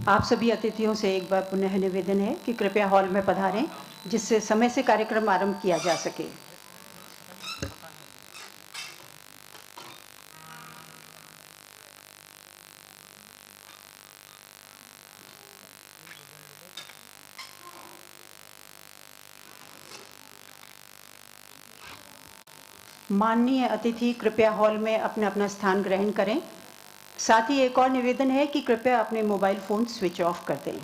आप सभी अतिथियों से एक बार पुनः निवेदन है कि कृपया हॉल में पधारें, जिससे समय से कार्यक्रम आरंभ किया जा सके। माननीय अतिथि कृपया हॉल में अपना अपना स्थान ग्रहण करें। साथ ही एक और निवेदन है कि कृपया अपने मोबाइल फोन स्विच ऑफ कर दें।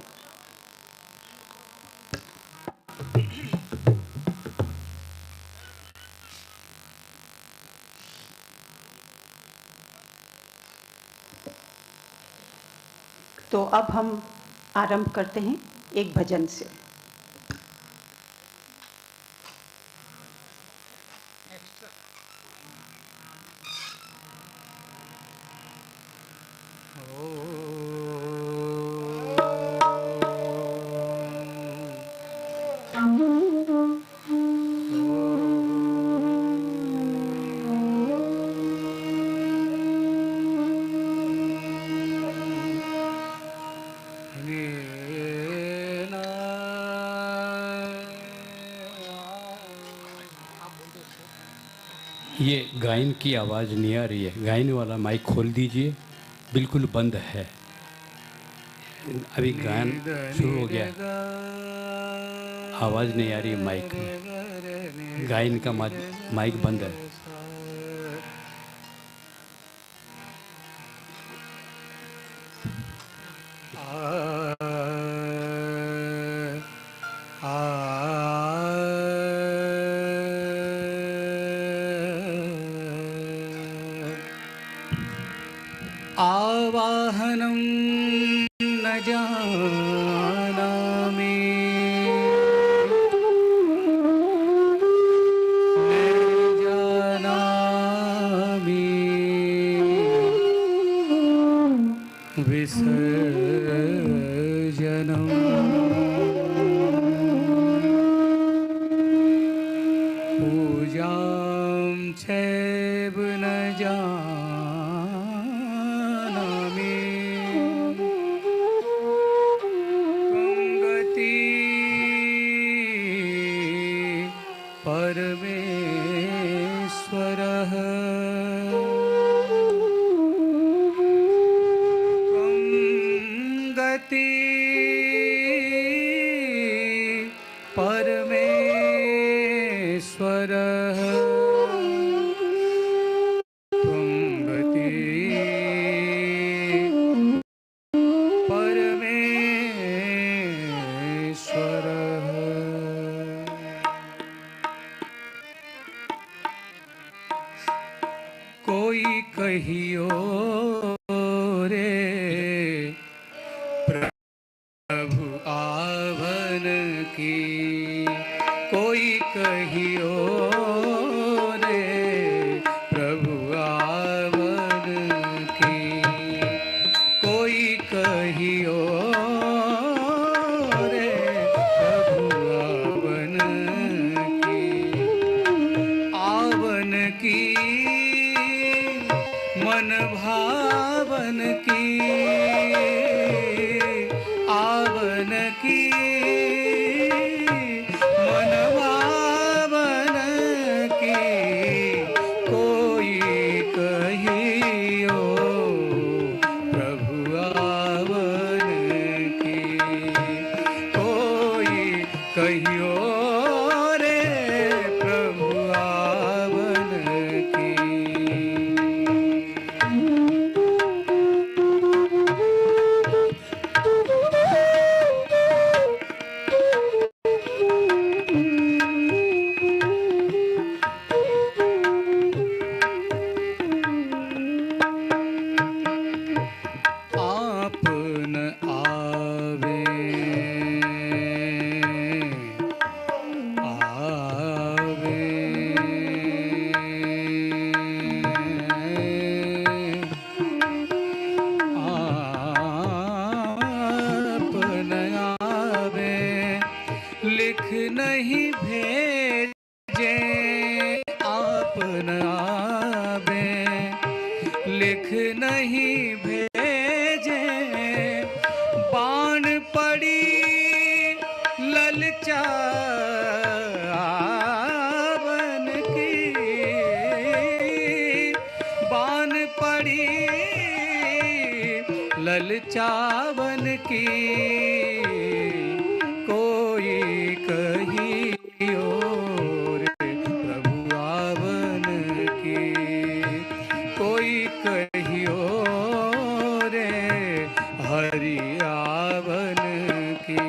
तो अब हम आरंभ करते हैं एक भजन से। ये गायन की आवाज़ नहीं आ रही है, गायन वाला माइक खोल दीजिए, बिल्कुल बंद है। अभी गायन शुरू हो गया, आवाज़ नहीं आ रही है माइक में, गायन का माइक बंद है। आवाहनं न जानामि न जानामि विसर्जनम् पूजां चैव न जानामि त्वं गति परमेश्वरः त्वं गति परमेश्वरः त्वं गति परमेश्वरः। कोई कहियो रे प्रभु आवन की, कोई कहियो रे प्रभु आवन की, कोई कहियो रे प्रभु आवन की, आवन की मन भावन की, आवन की मन भावन की, कोई कहियो प्रभु आवन की, कोई कहियो रे प्रभु आवन की। आप न आवे आवे आप न आवे, लिख नहीं भेजे आप न आवे, लिख नहीं भेजे, ललचावन की, कोई कहियो रे प्रभु आवन की, कोई कहियो रे हरि आवन की।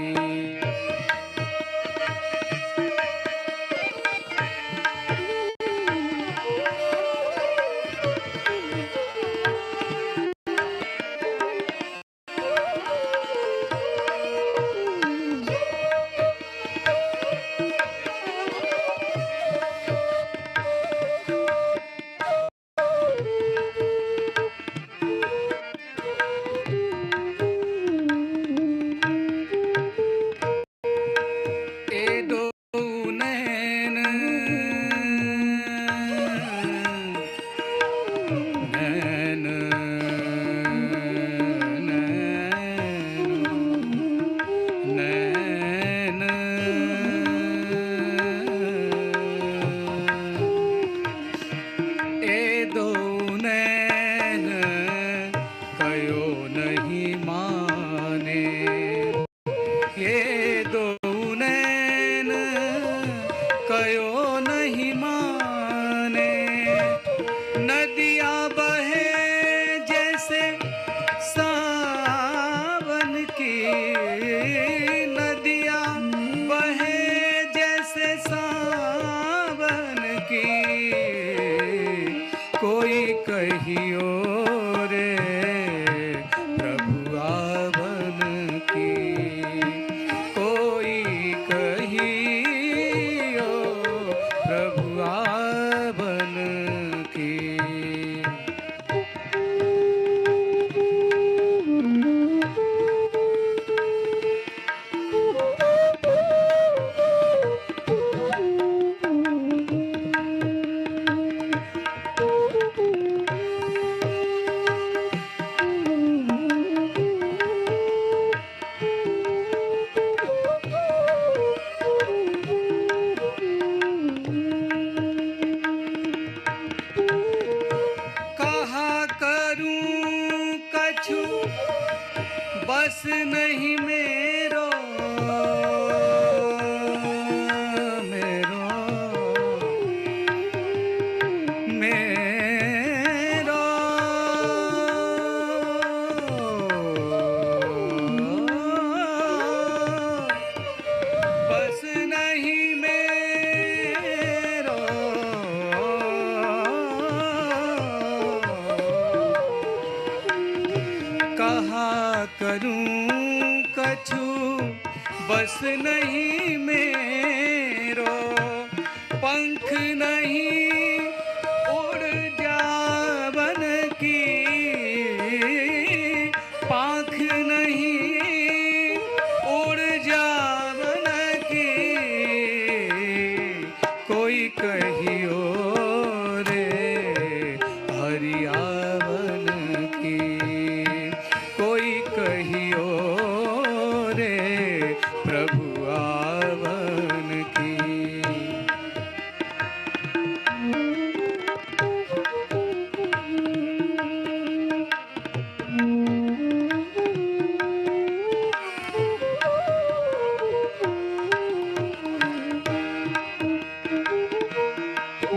बस नहीं मेरो, पंख नहीं उड़ जावन की, पाख नहीं उड़ जावन की, कोई कहियो रे हरि आवन की, कोई कहियो रे प्रभु आवन की।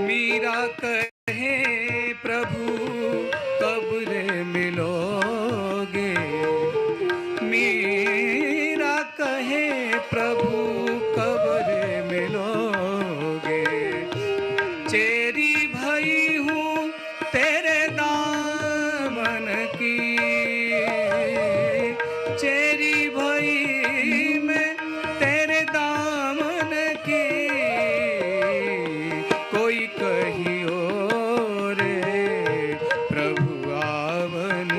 मीरा कहे प्रभु कब रे मिलोगे, मीरा कहे प्रभु कब रे मिलोगे, चेरी भई हूँ तेरे दामन की, चेरी भई मैं तेरे दामन की, कोई कहियो रे प्रभु आवन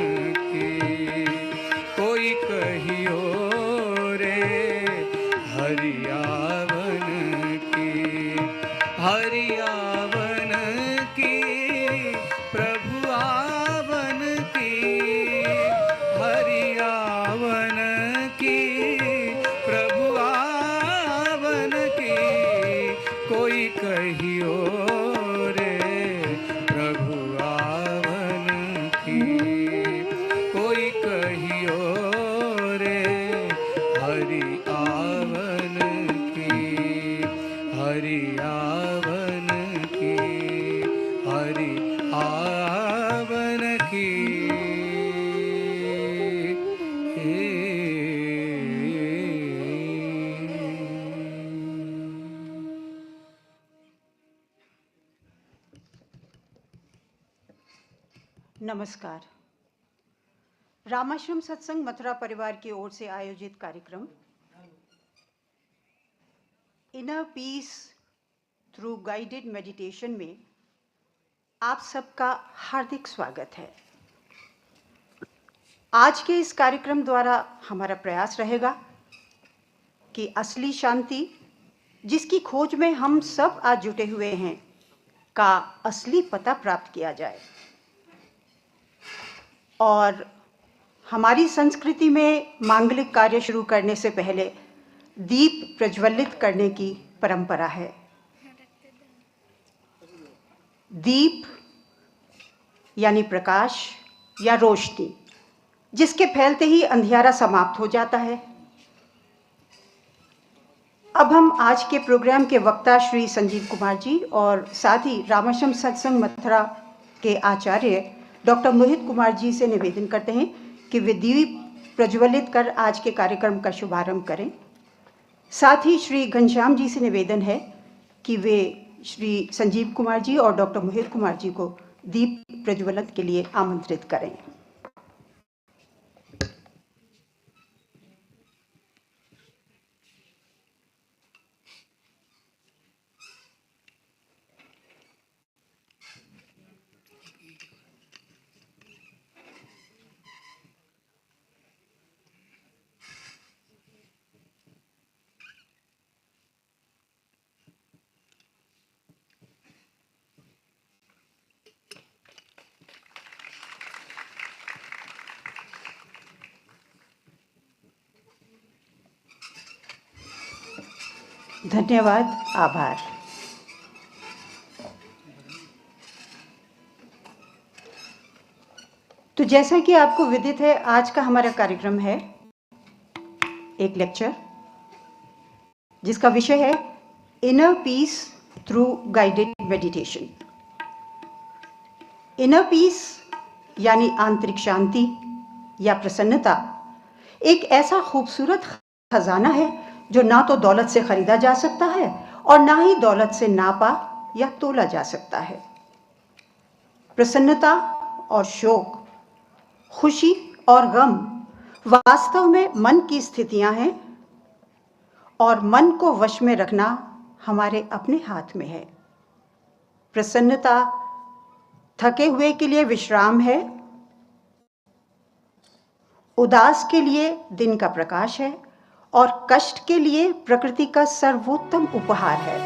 नमस्कार। रामाश्रम सत्संग मथुरा परिवार की ओर से आयोजित कार्यक्रम inner peace through guided meditation में आप सबका हार्दिक स्वागत है। आज के इस कार्यक्रम द्वारा हमारा प्रयास रहेगा कि असली शांति, जिसकी खोज में हम सब आज जुटे हुए हैं, का असली पता प्राप्त किया जाए। और हमारी संस्कृति में मांगलिक कार्य शुरू करने से पहले दीप प्रज्वलित करने की परंपरा है। दीप यानी प्रकाश या रोशनी, जिसके फैलते ही अंधियारा समाप्त हो जाता है। अब हम आज के प्रोग्राम के वक्ता श्री संजीव कुमार जी और साथ ही रामाश्रम सत्संग मथुरा के आचार्य डॉक्टर मोहित कुमार जी से निवेदन करते हैं कि वे दीप प्रज्वलित कर आज के कार्यक्रम का शुभारंभ करें। साथ ही श्री घनश्याम जी से निवेदन है कि वे श्री संजीव कुमार जी और डॉक्टर मोहित कुमार जी को दीप प्रज्वलित के लिए आमंत्रित करें। धन्यवाद, आभार। तो जैसा कि आपको विदित है, आज का हमारा कार्यक्रम है एक लेक्चर जिसका विषय है inner peace through guided meditation. Inner peace यानी आंतरिक शांति या प्रसन्नता एक ऐसा खूबसूरत खजाना है जो ना तो दौलत से खरीदा जा सकता है और ना ही दौलत से नापा या तोला जा सकता है। प्रसन्नता और शोक, खुशी और गम वास्तव में मन की स्थितियां हैं और मन को वश में रखना हमारे अपने हाथ में है। प्रसन्नता थके हुए के लिए विश्राम है, उदास के लिए दिन का प्रकाश है और कष्ट के लिए प्रकृति का सर्वोत्तम उपहार है।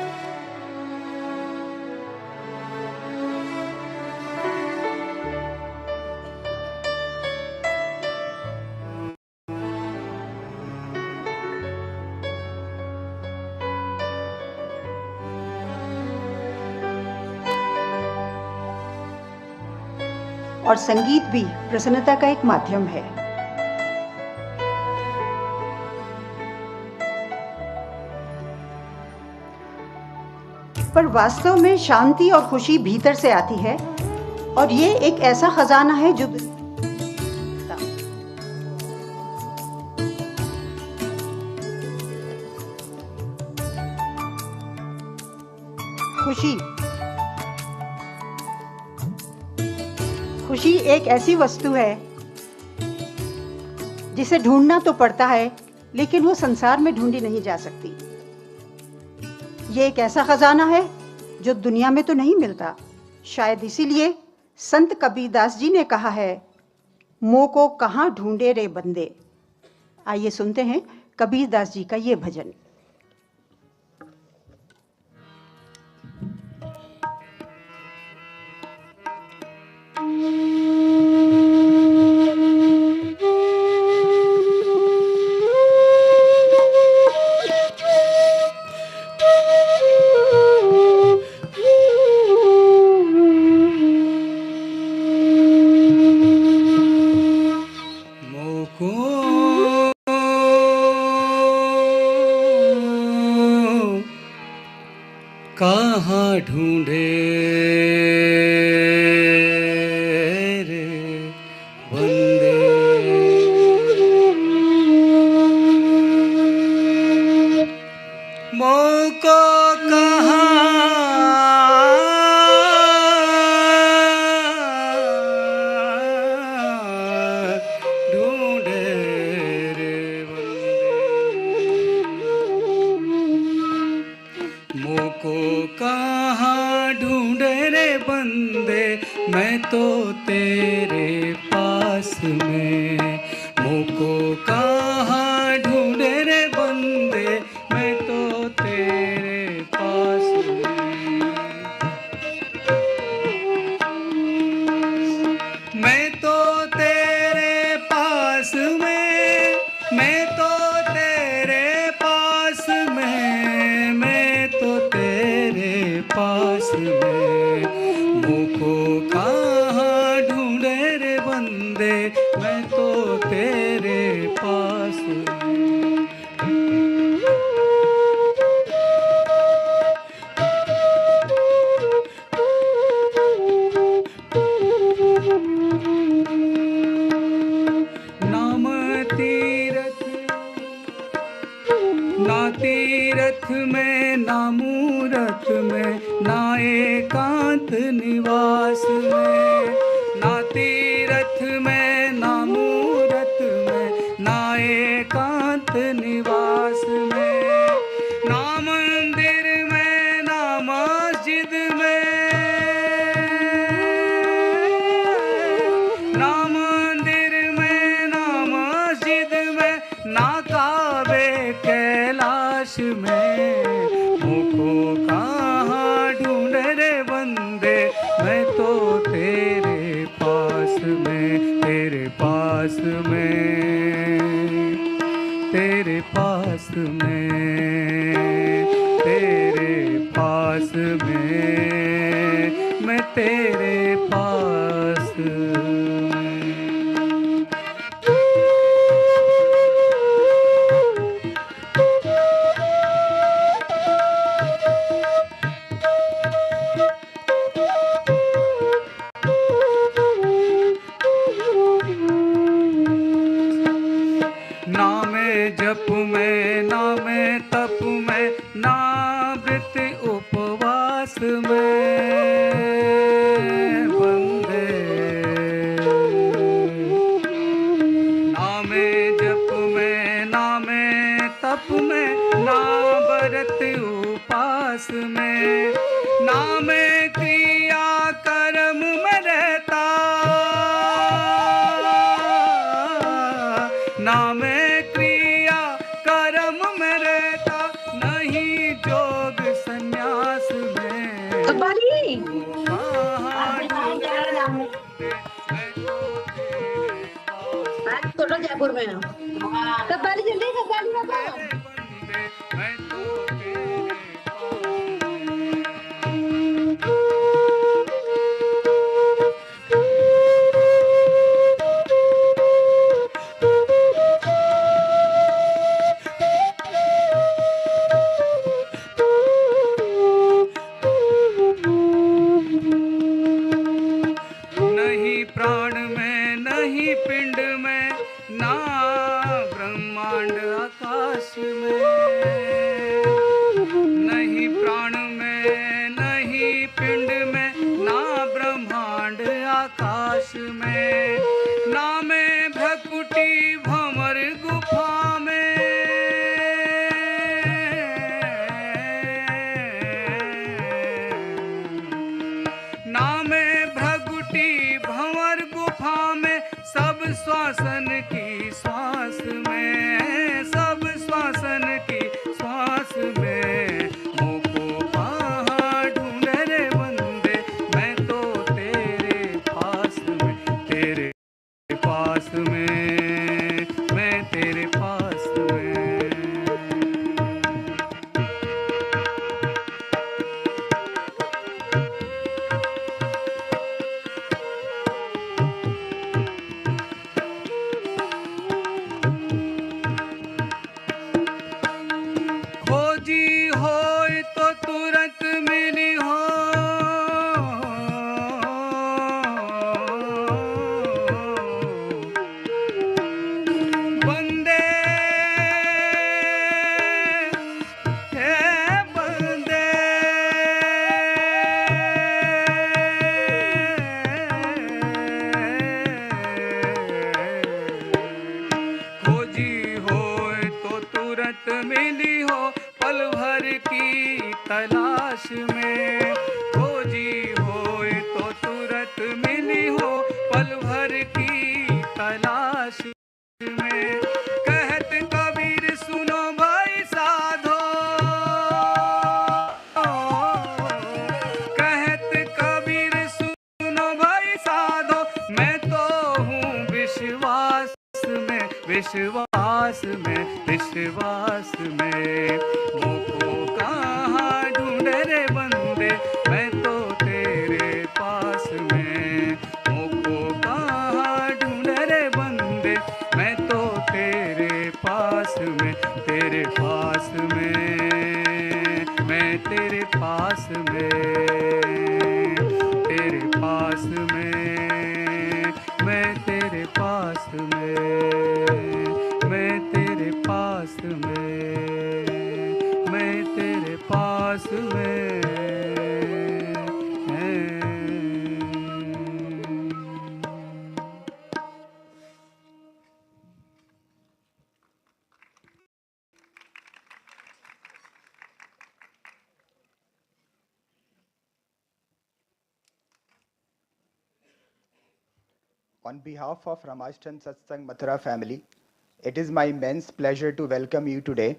और संगीत भी प्रसन्नता का एक माध्यम है। पर वास्तव में शांति और खुशी भीतर से आती है और ये एक ऐसा खजाना है जो खुशी एक ऐसी वस्तु है जिसे ढूंढना तो पड़ता है, लेकिन वो संसार में ढूंढी नहीं जा सकती। ये एक ऐसा खजाना है जो दुनिया में तो नहीं मिलता। शायद इसीलिए संत कबीरदास जी ने कहा है, मोह को कहाँ ढूंढे रे बंदे। आइए सुनते हैं कबीरदास जी का ये भजन। कहाँ ढूंढे रे बंदे, मोह को कहाँ मैं तो तेरे पास में। मुझको कहाँ ढूंढे रे बंदे, मैं तो तेरे पास में। मैं तो तेरे पास में, मैं तो तेरे पास में, मैं तो तेरे पास में। मुझको कहाँ ढूंढे रे बंदे, मैं तो तेरे पास में। नाम तीरथ ना तीरथ में, ना मूरत में, ना एकांत निवास में। ना तीरथ में, ना मूरत में, ना एकांत निवास में। ना मंदिर में, ना मस्जिद में, ना मंदिर में, ना मस्जिद में, ना काबे कैलाश में। मुझको कहाँ ढूंढे रे बंदे, मैं तो तेरे पास में, तेरे पास में, तेरे पास में, तेरे पास में, मैं तेरे पास में। ना मैं जप में, ना मैं तप में, ना व्रत उपवास में बंदे। ना मैं जप में, ना मैं तप में, ना व्रत उपास में, ना मैं क्रिया कर्म में रहता, ना मैं क्रिया कर्म में रहता, नहीं जोग संन्यास में। छोटा जयपुर में कब्बाली जल्दी कब्बाली बाबा। मैं तो तेरे नहीं प्राण में, नहीं पिंड में, ना ब्रह्मांड आकाश में। नहीं प्राण में, नहीं पिंड में, ना ब्रह्मांड आकाश में। ना मैं भ्रकुटी भंवर गुफा में, ना मैं भ्रकुटी भंवर गुफा में, सब श्वासन की श्वास में, सब श्वासन की श्वास में। मुझको कहाँ ढूंढे रे बंदे, मैं तो तेरे पास में, तेरे पास में, मैं तेरे पास में। खोजी होय तो तुरंत मिली हो, बंदे हे बंदे। खोजी होय तो तुरंत मिली हो, पल भर की तलाश में। खोजी होय तो तुरंत मिली हो पल भर की तलाश में। कहत कबीर सुनो भाई साधो, कहत कबीर सुनो भाई साधो, मैं तो हूँ विश्वास में, विश्वास में, विश्वास में। मोको कहाँ ढूंढे रे बंदे, मैं तो तेरे पास में। मोको कहाँ ढूंढे रे बंदे, मैं तो तेरे पास में, तेरे पास में, मैं तेरे पास में, तेरे पास में, मैं तेरे पास में, मैं तेरे पास में, मैं तेरे पास में। On behalf of Ramashram Satsang Mathura family, it is my immense pleasure to welcome you today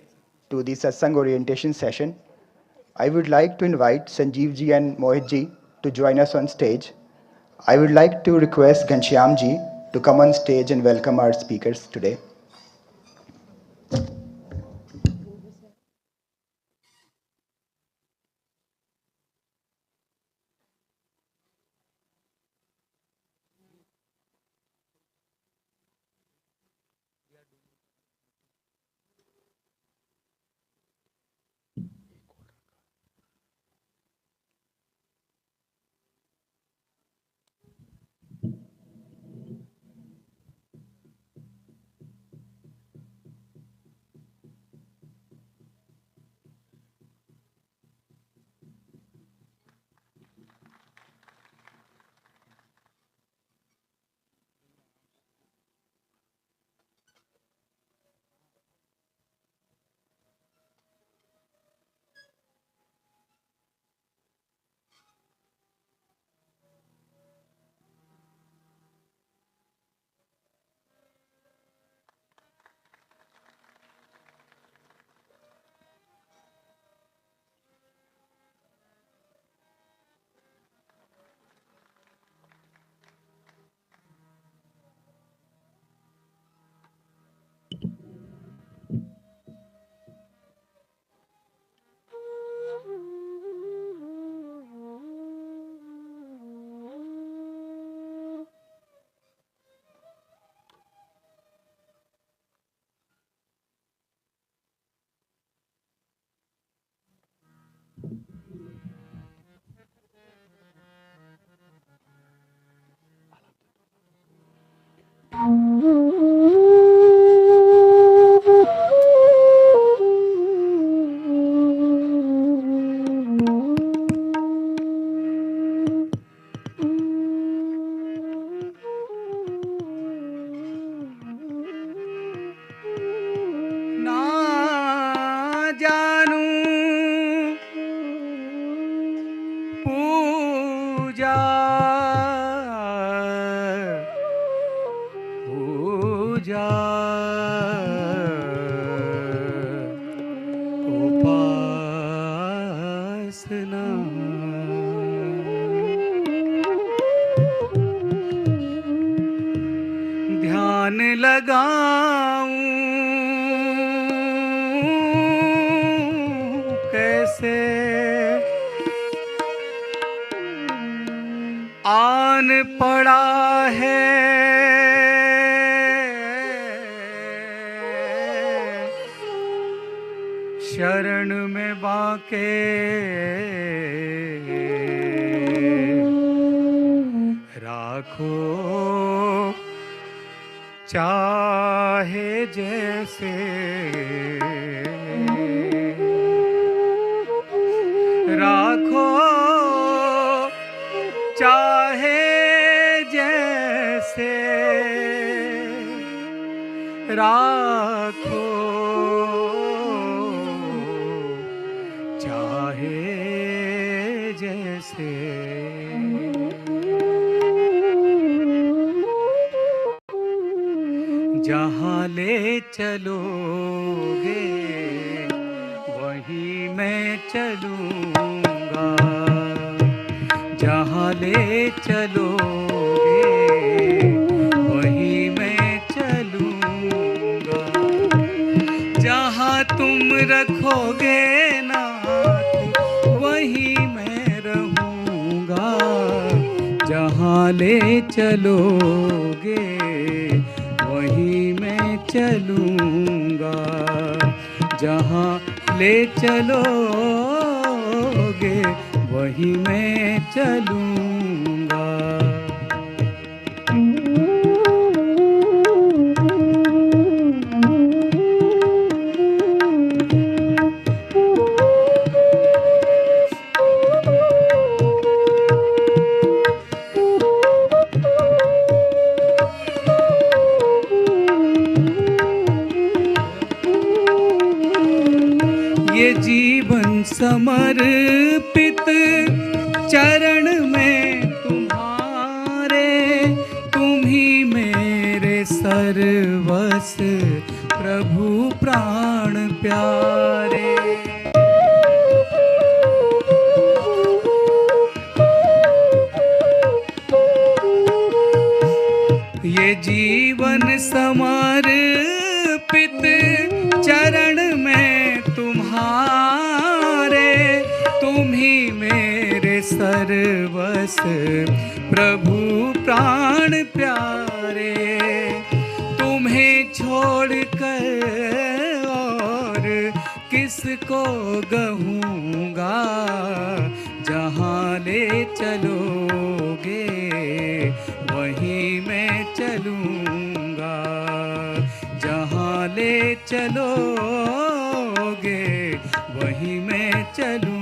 to the Satsang Orientation session. I would like to invite Sanjeev ji and Mohit ji to join us on stage. I would like to request Ghanshyam ji to come on stage and welcome our speakers today. पूजा पूजा उपासना ध्यान लगाऊं कैसे आन पड़ा है शरण में बाके राखो चाहे जैसे राखो चाहे जैसे राखो चाहे जैसे जहाँ ले चलोगे वहीं मैं चलूँगा, जहाँ ले चलोगे वहीं मैं चलूँगा, जहाँ तुम रखोगे नाथ वहीं मैं रहूँगा, जहाँ ले चलोगे वहीं मैं चलूँगा, जहाँ ले चलोगे वहीं मैं चलूँगा। ये जीवन समर्पित चरण में तुम्हारे, तुम ही मेरे सर्वस प्रभु प्राण प्यारे। ये जीवन समर्पित चरण में तुम्हारे, तुम ही मेरे सर्वस प्रभु प्राण प्यारे। तुम्हें छोड़कर और किसको कहूँगा, जहाँ ले चलोगे वहीं मैं चलूँगा, जहाँ ले चलोगे वहीं मैं चलूँगा।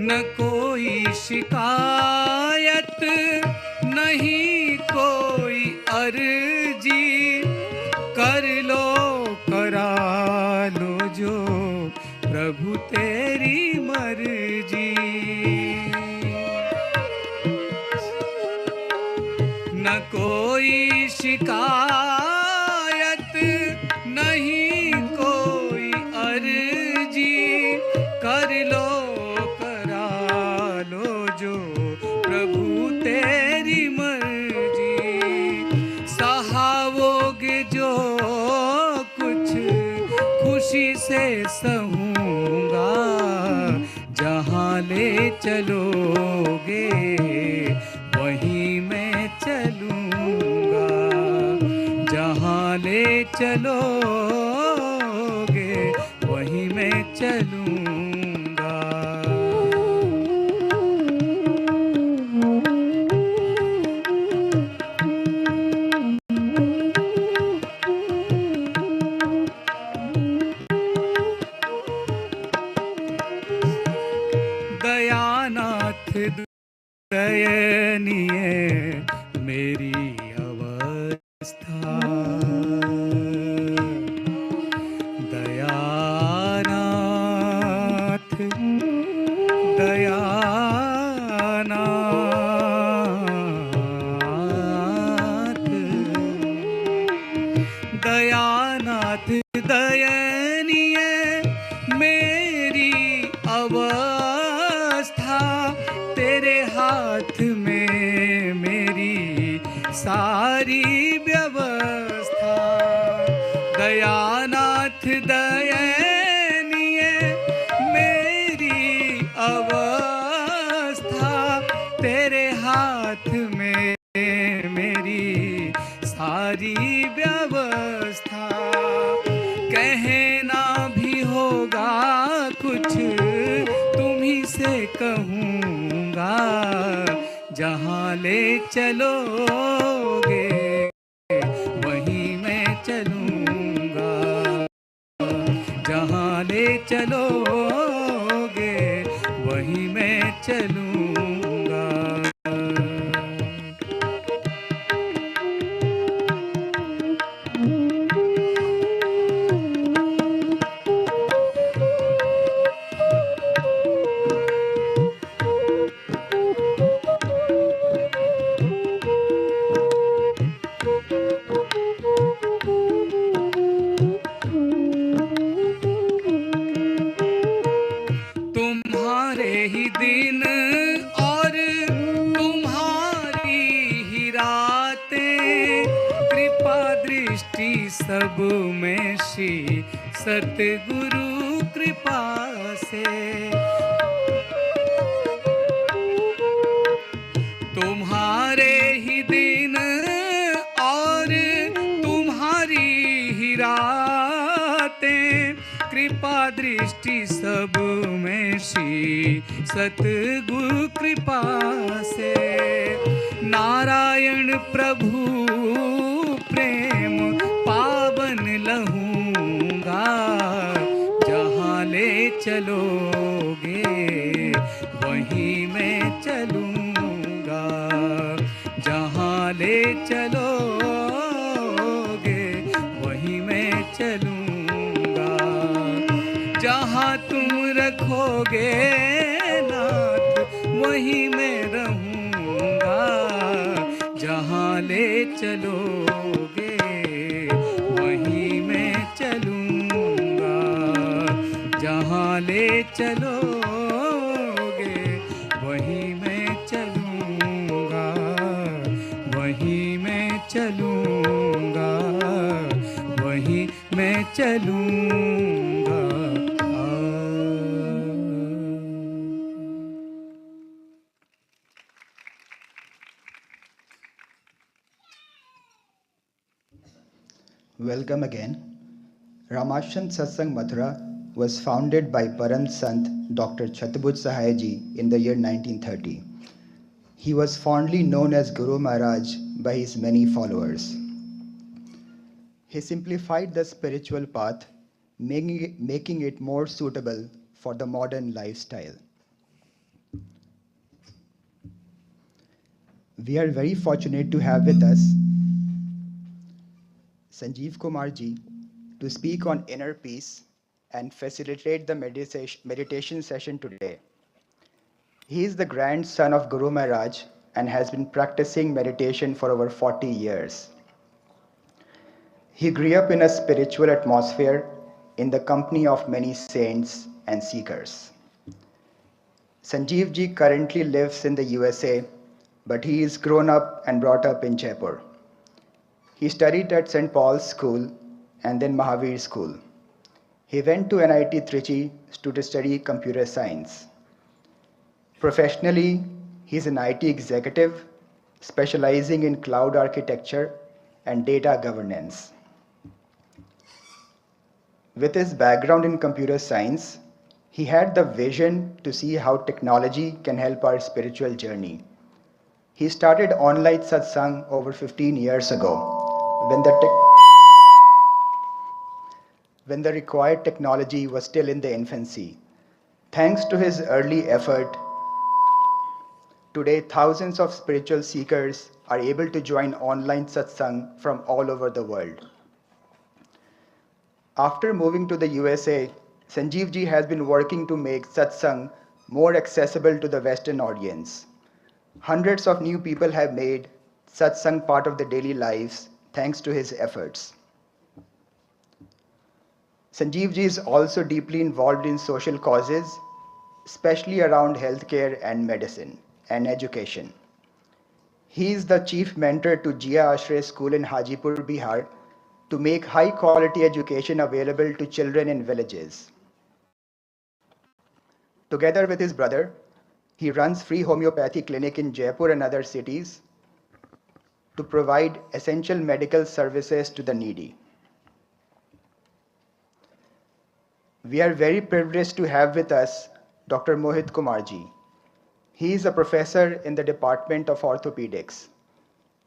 न कोई शिकायत नहीं कोई अर्जी, कर लो करा लो जो प्रभु तेरी मर्जी। न कोई शिकायत नहीं कोई अर्जी, कर लो जो प्रभु तेरी मर्जी। सहावोगे जो कुछ खुशी से सहूँगा, जहाँ ले चलोगे वहीं मैं चलूँगा, जहाँ ले चलोगे वहीं मैं चलूँगा। दयानाथ दयनीय मेरी अवस्था, दयानाथ दयानाथ दयानाथ दयनीय मेरी अवस्था, तेरे हाथ में मेरी सारी व्यवस्था। दयानाथ दयनीय मेरी अवस्था, तेरे हाथ में मेरी सारी व्यवस्था। कहना भी होगा कुछ तुम्ही से कहूँगा, जहाँ ले चलोगे चलोगे वहीं मैं चलूँगा। तुम्हारे ही दिन और तुम्हारी ही रातें, कृपा दृष्टि सब में श्री सतगुरु कृपा से। तुम्हारे ही दिन और तुम्हारी ही रातें, कृपा दृष्टि सब में श्री सतगुरु कृपा से। नारायण प्रभु प्रेम पावन लहूँगा, जहाँ ले चलोगे वहीं मैं चलूँगा। जहाँ ले चलोगे वहीं मैं चलूँगा। जहाँ तुम रखोगे नाथ वहीं मैं रहूँगा। जहाँ ले चलोगे वहीं मैं चलूँगा। जहाँ ले चलोगे वहीं मैं चलूँगा। वहीं मैं चलूँगा। वहीं मैं चलूँगा। Welcome again. Ramashram Satsang Mathura was founded by Paramsant Dr. Chaturbhuj Sahay Ji in the year 1930. He was fondly known as Guru Maharaj by his many followers. He simplified the spiritual path, making it more suitable for the modern lifestyle. We are very fortunate to have with us Sanjeev Kumarji to speak on inner peace and facilitate the meditation session today. He is the grandson of Guru Maharaj and has been practicing meditation for over 40 years. He grew up in a spiritual atmosphere in the company of many saints and seekers. Sanjeev ji currently lives in the USA, but he is grown up and brought up in Jaipur. He studied at St. Paul's School and then Mahavir School. He went to NIT Trichy to study computer science. Professionally, he is an IT executive specializing in cloud architecture and data governance. With his background in computer science, he had the vision to see how technology can help our spiritual journey. He started online satsang over 15 years ago when the required technology was still in the infancy. Thanks to his early effort, today thousands of spiritual seekers are able to join online satsang from all over the world. After moving to the USA, Sanjeev ji has been working to make satsang more accessible to the Western audience. Hundreds of new people have made satsang part of their daily lives thanks to his efforts. Sanjeev ji is also deeply involved in social causes, especially around healthcare and medicine and education. He is the chief mentor to Jia Ashray School in Hajipur, Bihar, to make high-quality education available to children in villages. Together with his brother, he runs free homeopathy clinic in Jaipur and other cities to provide essential medical services to the needy. We are very privileged to have with us Dr. Mohit Kumarji. He is a professor in the Department of Orthopedics.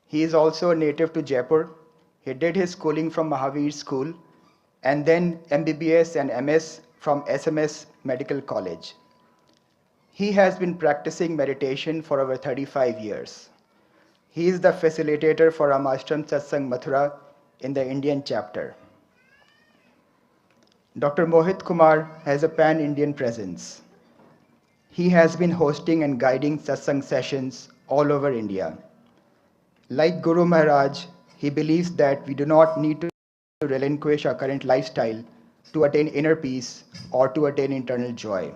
He is also a native to Jaipur. He did his schooling from Mahavir School and then MBBS and MS from SMS Medical College. He has been practicing meditation for over 35 years. He is the facilitator for Ramashram Satsang Mathura in the Indian chapter. Dr. Mohit Kumar has a pan-Indian presence. He has been hosting and guiding satsang sessions all over India. Like Guru Maharaj, he believes that we do not need to relinquish our current lifestyle to attain inner peace or to attain internal joy.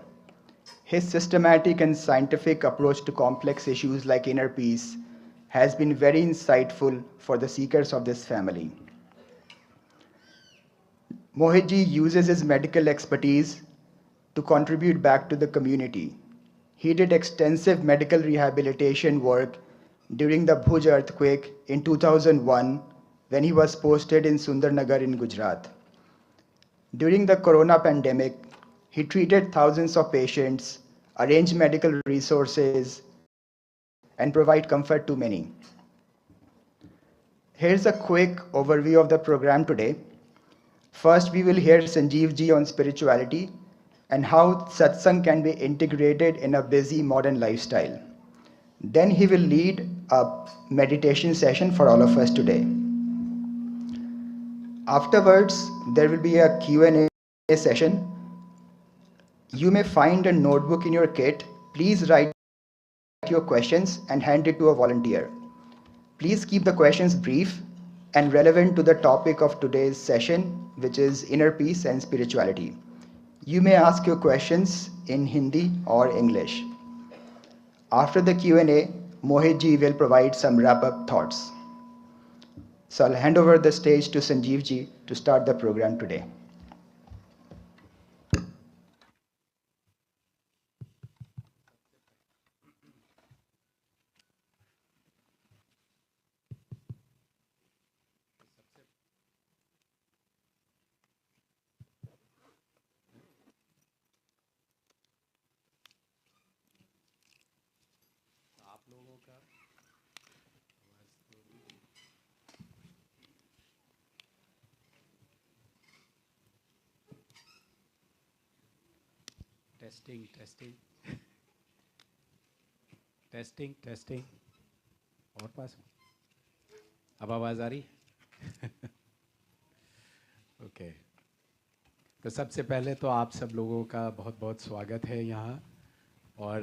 His systematic and scientific approach to complex issues like inner peace has been very insightful for the seekers of this family. Mohitji uses his medical expertise to contribute back to the community. He did extensive medical rehabilitation work during the Bhuj earthquake in 2001 when he was posted in Sundarnagar in Gujarat. During the corona pandemic, he treated thousands of patients, arranged medical resources, and provide comfort to many. Here's a quick overview of the program today. First, we will hear Sanjeev ji on spirituality and how satsang can be integrated in a busy modern lifestyle. Then he will lead a meditation session for all of us today. Afterwards, there will be a Q&A session. You may find a notebook in your kit. Please write your questions and hand it to a volunteer. Please keep the questions brief and relevant to the topic of today's session, which is inner peace and spirituality. You may ask your questions in Hindi or English. After the Q&A, Mohit ji will provide some wrap-up thoughts. So I'll hand over the stage to Sanjeev ji to start the program today. Testing और पास अब आवाज़ आ रही okay तो सबसे पहले तो आप सब लोगों का बहुत बहुत स्वागत है यहाँ और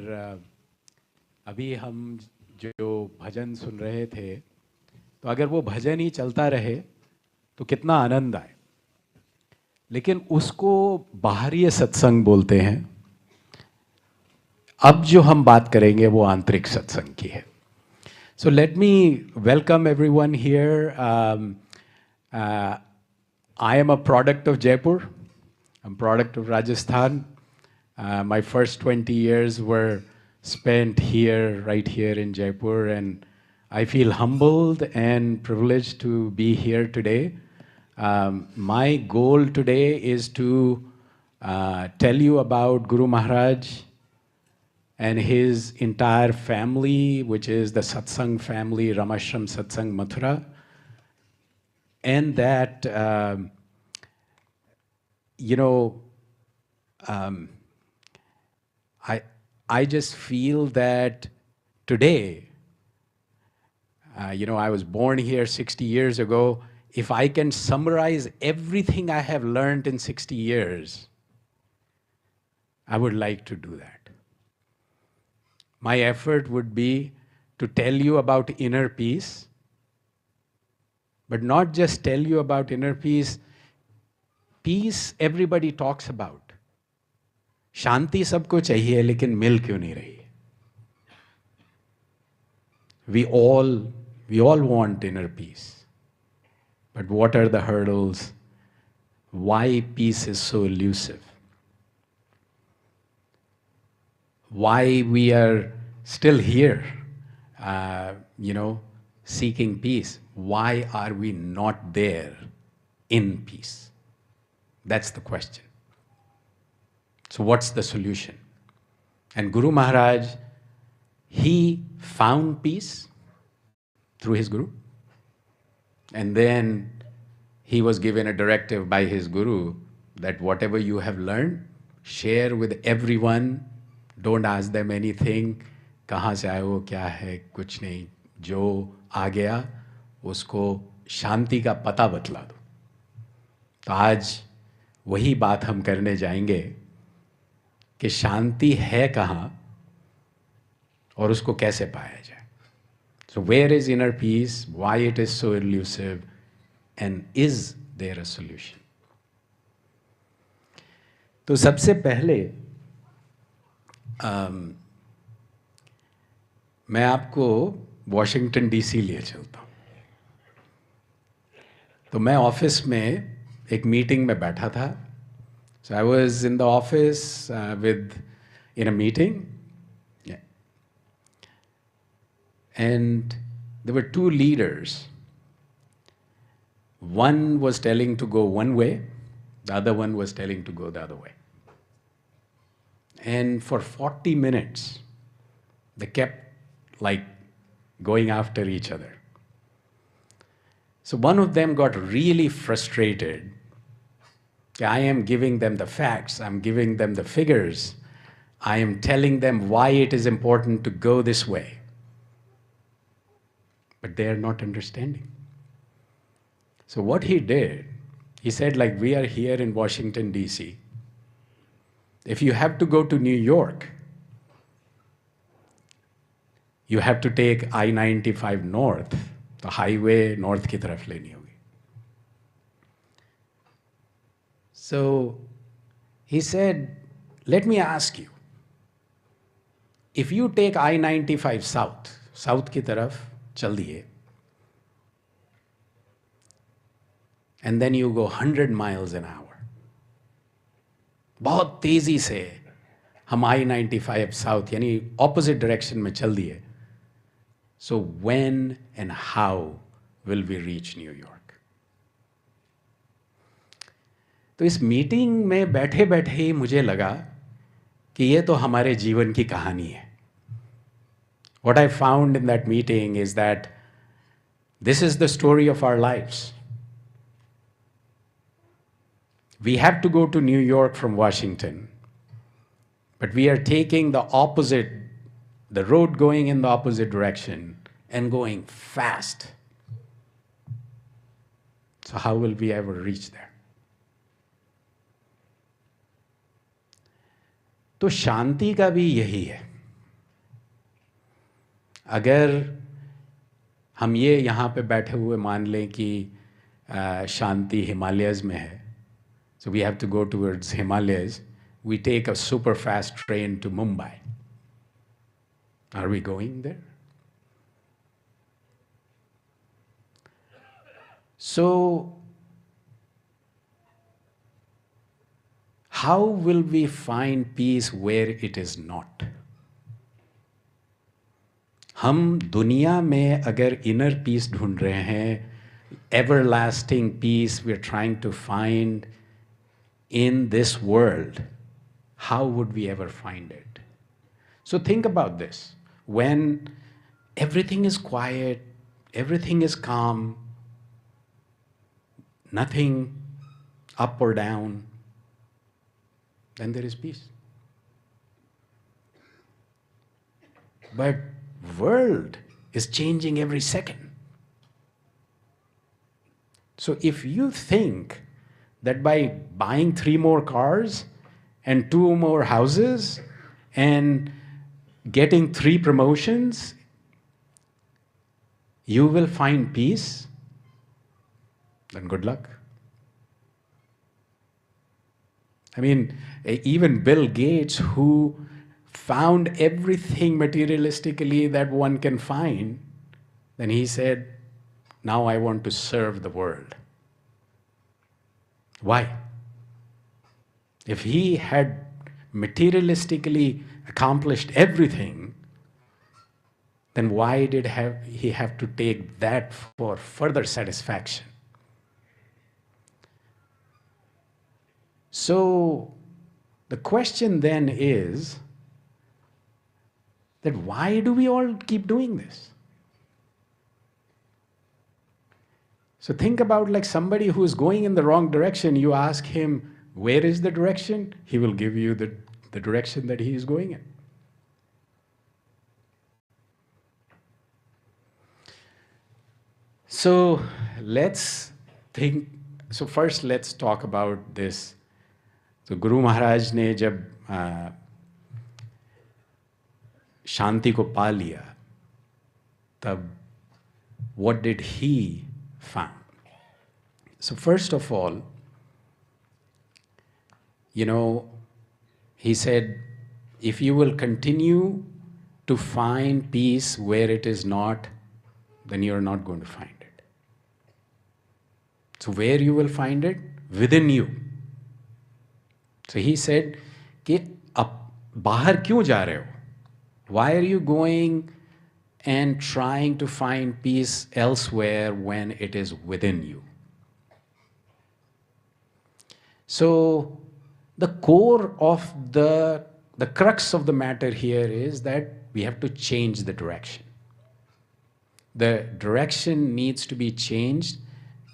अभी हम जो भजन सुन रहे थे तो अगर वो भजन ही चलता रहे तो कितना आनंद आए लेकिन उसको बाहरी सत्संग बोलते हैं अब जो हम बात करेंगे वो आंतरिक सत्संग की है so let me welcome everyone here I am a product of Jaipur I am product of Rajasthan my first 20 years were spent here right here in Jaipur and I feel humbled and privileged to be here today. My goal today is to tell you about Guru Maharaj and his entire family, which is the Satsang family, Ramashram Satsang Mathura, and that, I just feel that today, I was born here 60 years ago. If I can summarize everything I have learned in 60 years, I would like to do that. My effort would be to tell you about inner peace, but not just tell you about inner peace. Peace everybody talks about. शांति सबको चाहिए लेकिन मिल क्यों नहीं रही? We all want inner peace. But what are the hurdles? Why peace is so elusive? Why we are still here, seeking peace? Why are we not there in peace? That's the question. So what's the solution? And Guru Maharaj, he found peace through his Guru. And then he was given a directive by his Guru that whatever you have learned, share with everyone. Don't ask them anything. कहाँ से आए हो, क्या है, कुछ नहीं. जो आ गया उसको शांति का पता बतला दो. तो आज वही बात हम करने जाएंगे कि शांति है कहाँ और उसको कैसे पाया जाए. So where is inner peace? Why it is so elusive? And is there a solution? तो सबसे पहले मैं आपको वॉशिंगटन डीसी लिए चलता हूँ. तो मैं ऑफिस में एक मीटिंग में बैठा था. So I was in the office in a meeting. Yeah. And there were two leaders. One was telling to go one way, the other one was telling to go the other way. And for 40 minutes, they kept like going after each other. So one of them got really frustrated. I am giving them the facts, I'm giving them the figures, I am telling them why it is important to go this way. But they are not understanding. So what he did, he said, like, we are here in Washington, D.C. If you have to go to New York, you have to take I-95 north, the highway north की तरफ लेनी होगी. So he said, let me ask you, if you take I-95 south की तरफ चल दिए, and then you go 100 miles an hour, बहुत तेजी से हम I-95 south यानी opposite direction में चल दिए. So when and how will we reach New York? तो इस मीटिंग में बैठे बैठे ही मुझे लगा कि ये तो हमारे जीवन की कहानी है. What I found in that meeting is that this is the story of our lives. We have to go to New York from Washington, but we are taking the road going in the opposite direction and going fast. So how will we ever reach there? तो शांति का भी यही है. अगर हम ये यहाँ पे बैठे हुए मान लें कि शांति हिमालयज में है, so we have to go towards Himalayas, we take a super fast train to Mumbai. Are we going there? So how will we find peace where it is not? हम दुनिया में अगर inner peace ढूंढ रहे हैं, everlasting peace we are trying to find in this world, how would we ever find it? So think about this. When everything is quiet, everything is calm, nothing up or down, then there is peace. But world is changing every second. So if you think that by buying 3 more cars and 2 more houses and getting 3 promotions, you will find peace, then good luck. I mean, even Bill Gates, who found everything materialistically that one can find, then he said, now I want to serve the world. Why? If he had materialistically accomplished everything, then why did he have to take that for further satisfaction? So the question then is that why do we all keep doing this? So think about like somebody who is going in the wrong direction. You ask him, where is the direction, he will give you the direction that he is going in. So let's think, so first let's talk about this. So Guru Maharaj ने जब शांति को पा लिया, तब what did he find? So first of all, you know, he said, if you will continue to find peace where it is not, then you're not going to find it. So where you will find it? Within you. So he said, कि अब बाहर क्यों जा रहे हो? Why are you going and trying to find peace elsewhere when it is within you? So the core of the crux of the matter here is that we have to change the direction. The direction needs to be changed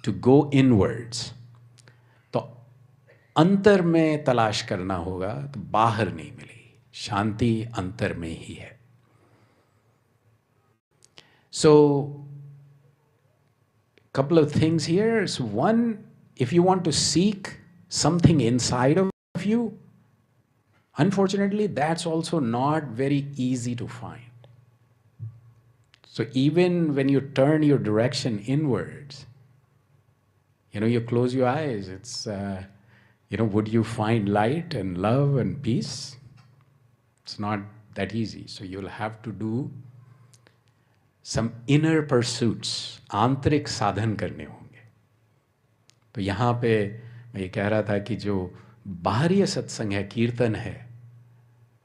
to go inwards. तो अंतर में तलाश करना होगा, तो बाहर नहीं मिलेगी. शांति अंतर में ही है. So, couple of things here. So one, if you want to seek something inside of you, unfortunately, that's also not very easy to find. So even when you turn your direction inwards, you know, you close your eyes, it's, you know, would you find light and love and peace? It's not that easy. So you'll have to do some inner pursuits, आंतरिक साधन करने होंगे. तो यहाँ पे मैं ये कह रहा था कि जो बाहरी सत्संग है, कीर्तन है,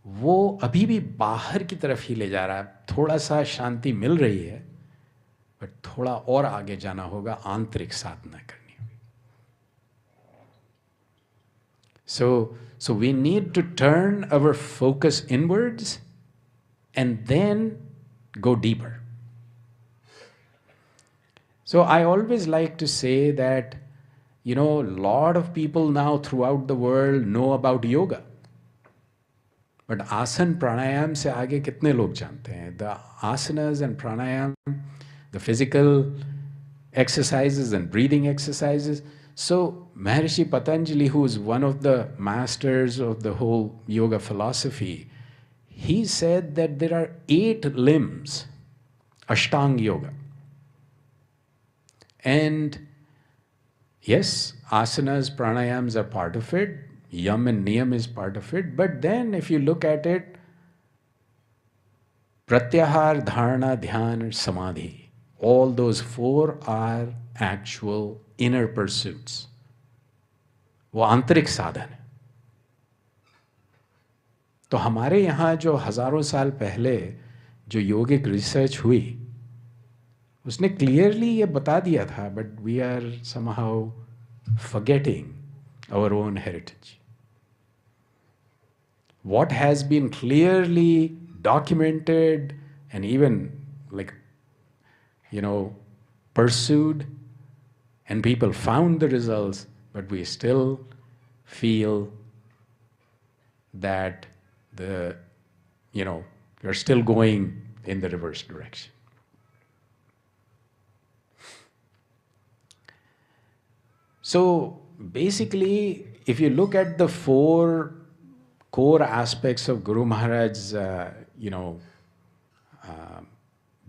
वो अभी भी बाहर की तरफ ही ले जा रहा है. थोड़ा सा शांति मिल रही है, बट थोड़ा और आगे जाना होगा, आंतरिक साधना करनी होगी. So we need to turn our focus inwards and then go deeper. So I always like to say that, you know, a lot of people now throughout the world know about yoga. But आसन प्राणायाम से आगे कितने लोग जानते हैं? The asanas and pranayam, the physical exercises and breathing exercises. So Maharishi Patanjali, who is one of the masters of the whole yoga philosophy, he said that there are 8 limbs, Ashtanga Yoga. And yes, asanas, pranayams are part of it. Yam and niyam is part of it. But then if you look at it, pratyahar, dharana, dhyan, samadhi, all those 4 are actual inner pursuits. वो आंतरिक साधन है. तो हमारे यहाँ जो हजारों साल पहले जो योगिक रिसर्च हुई, उसने क्लियरली ये बता दिया था, but we are somehow forgetting our own heritage. What has been clearly documented and even, like, you know, pursued, and people found the results, but we still feel that we're still going in the reverse direction. So basically, if you look at the 4 core aspects of Guru Maharaj's,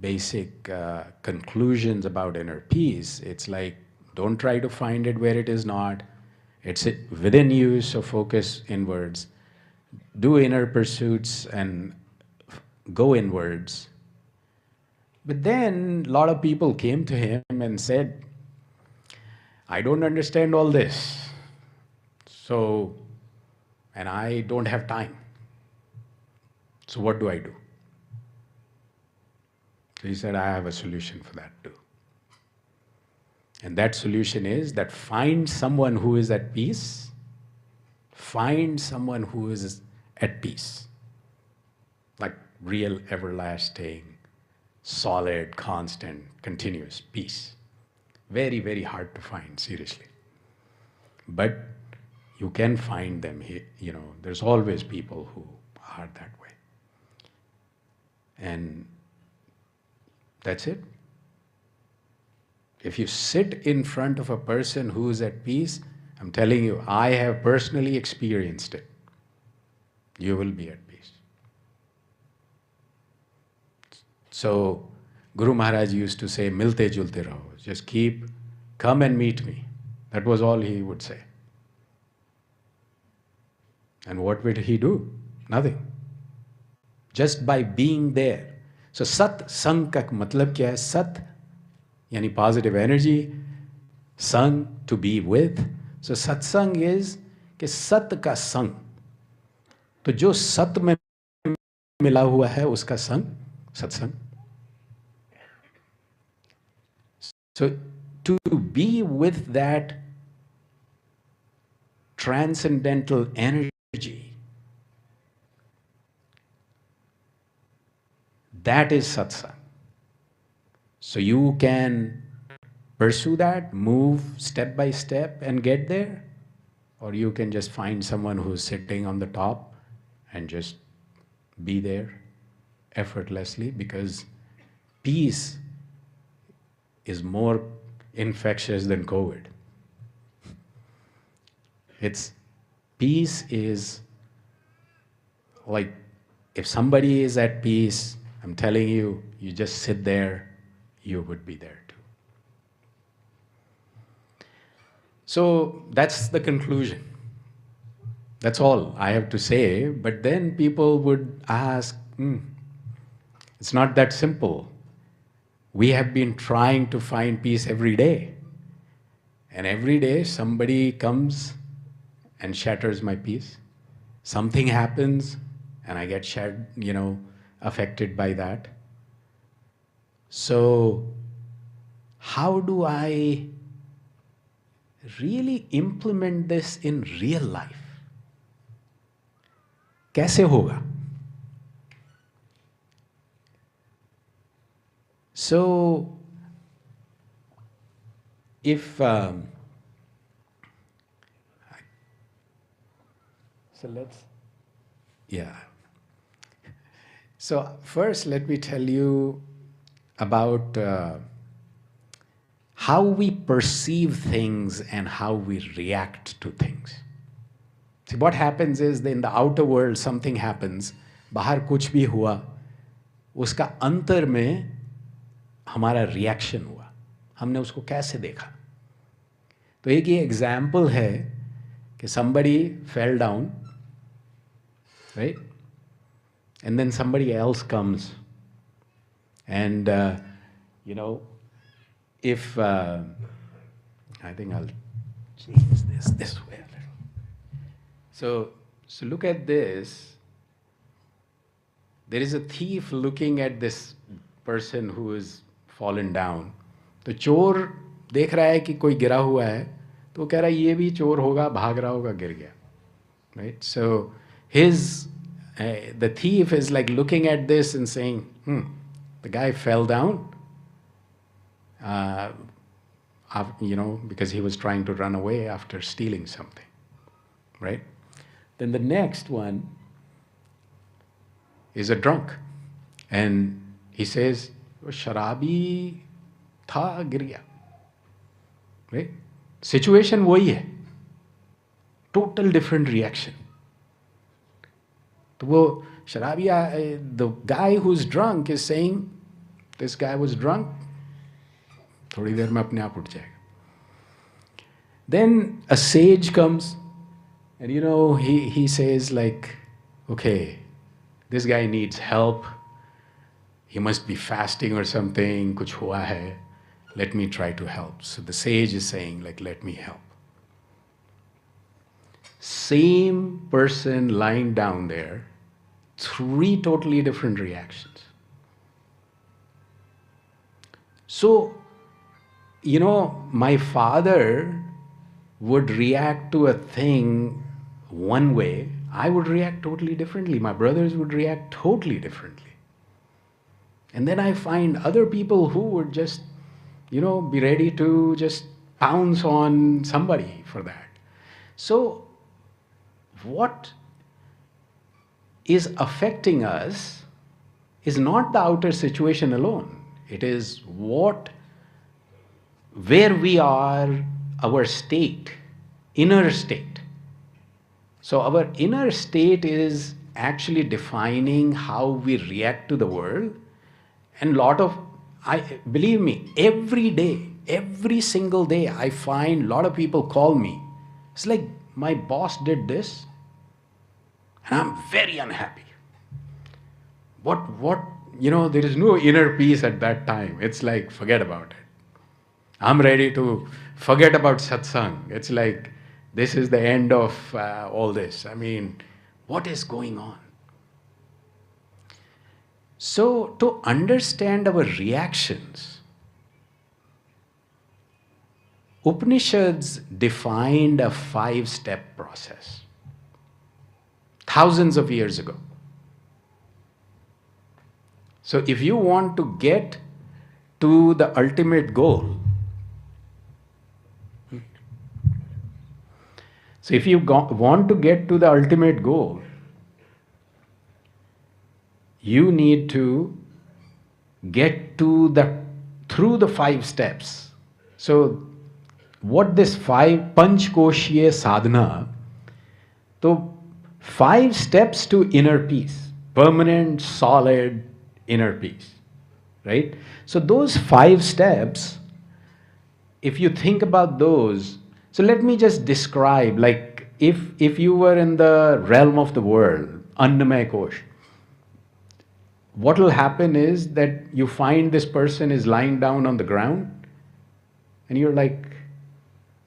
basic conclusions about inner peace, it's like, don't try to find it where it is not. It's within you, so focus inwards. Do inner pursuits and go inwards. But then a lot of people came to him and said, I don't understand all this. So, and I don't have time. So what do I do? So he said, I have a solution for that too. And that solution is that find someone who is at peace. Find someone who is at peace. Like real, everlasting, solid, constant, continuous peace. Very, very hard to find, seriously. But You can find them here, there's always people who are that way. And that's it. If you sit in front of a person who is at peace, I'm telling you, I have personally experienced it. You will be at peace. So, Guru Maharaj used to say, milte julte raho. Just come and meet me. That was all he would say. And what would he do? Nothing. Just by being there. So, Satsang ka matlab kya hai? Sat, yani positive energy. Sang, to be with. So, Satsang is कि सत का संग. तो जो सत में मिला हुआ है उसका संग सत्संग. So to be with that transcendental energy, that is satsang. So you can pursue that, move step by step and get there, or you can just find someone who's sitting on the top and just be there effortlessly, because peace is more infectious than COVID. Peace is like, if somebody is at peace, I'm telling you, you just sit there, you would be there too. So that's the conclusion. That's all I have to say. But then people would ask, it's not that simple. We have been trying to find peace every day. And every day somebody comes and shatters my peace. Something happens and I get affected by that. So how do I really implement this in real life? कैसे होगा? So, So first let me tell you about how we perceive things and how we react to things. See, what happens is that in the outer world something happens, बाहर कुछ भी हुआ, उसका अंतर में हमारा रिएक्शन हुआ, हमने उसको कैसे देखा. तो एक ये एग्जाम्पल है कि somebody fell down, right? And then somebody else comes and if I think I'll change this way a little. So look at this. There is a thief looking at this person who is fallen down. तो चोर देख रहा है कि कोई गिरा हुआ है, तो कह रहा है ये भी चोर होगा, भाग रहा होगा, गिर गया. Right? So the thief is like looking at this and saying, the guy fell down, because he was trying to run away after stealing something, right? Then the next one is a drunk, and he says, sharabi tha, gir gaya, right? Situation वही है, total different reaction. तो वो शराबी, the guy who's drunk is saying, this guy was drunk, थोड़ी देर में अपने आप उठ जाएगा. Then a sage comes, and he says like, okay, this guy needs help, he must be fasting or something, कुछ हुआ है, let me try to help. So the sage is saying like, let me help. Same person lying down there, 3 totally different reactions. So, my father would react to a thing one way, I would react totally differently. My brothers would react totally differently. And then I find other people who would just, be ready to just pounce on somebody for that. So, what is affecting us is not the outer situation alone. It is where we are, our state, inner state. So our inner state is actually defining how we react to the world. And believe me, every day, every single day, I find a lot of people call me. It's like, my boss did this, and I'm very unhappy. There is no inner peace at that time. It's like, forget about it. I'm ready to forget about satsang. It's like, this is the end of all this. I mean, what is going on? So, to understand our reactions, Upanishads defined a 5-step process thousands of years ago. So if you want to get to the ultimate goal, want to get to the ultimate goal, you need to get through the 5 steps. So what this 5 Panchkoshiya sadhana, so 5 steps to inner peace, permanent, solid inner peace, right? So those 5 steps, if you think about those, so let me just describe, like if you were in the realm of the world, Annamaya Kosh, what will happen is that you find this person is lying down on the ground, and you're like,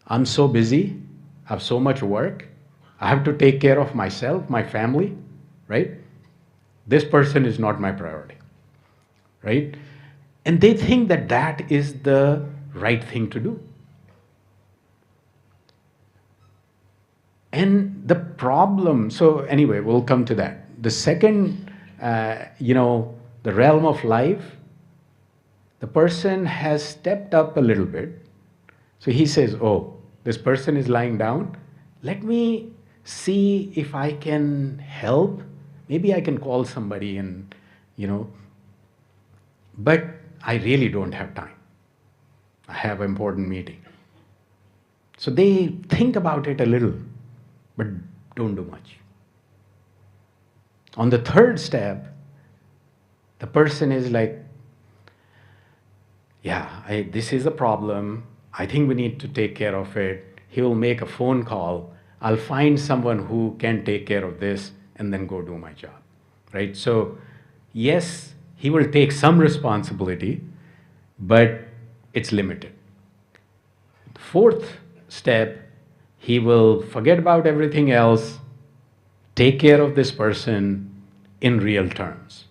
I'm so busy, I have so much work, I have to take care of myself, my family, right? This person is not my priority, right? And they think that that is the right thing to do. And the problem, so anyway, we'll come to that. The second, the realm of life, the person has stepped up a little bit. So he says, oh, this person is lying down. Let me see if I can help. Maybe I can call somebody and, but I really don't have time. I have an important meeting. So they think about it a little, but don't do much. On the 3rd step, the person is like, this is a problem. I think we need to take care of it. He will make a phone call. I'll find someone who can take care of this and then go do my job, right? So yes, he will take some responsibility, but it's limited. The 4th step, he will forget about everything else, take care of this person in real terms.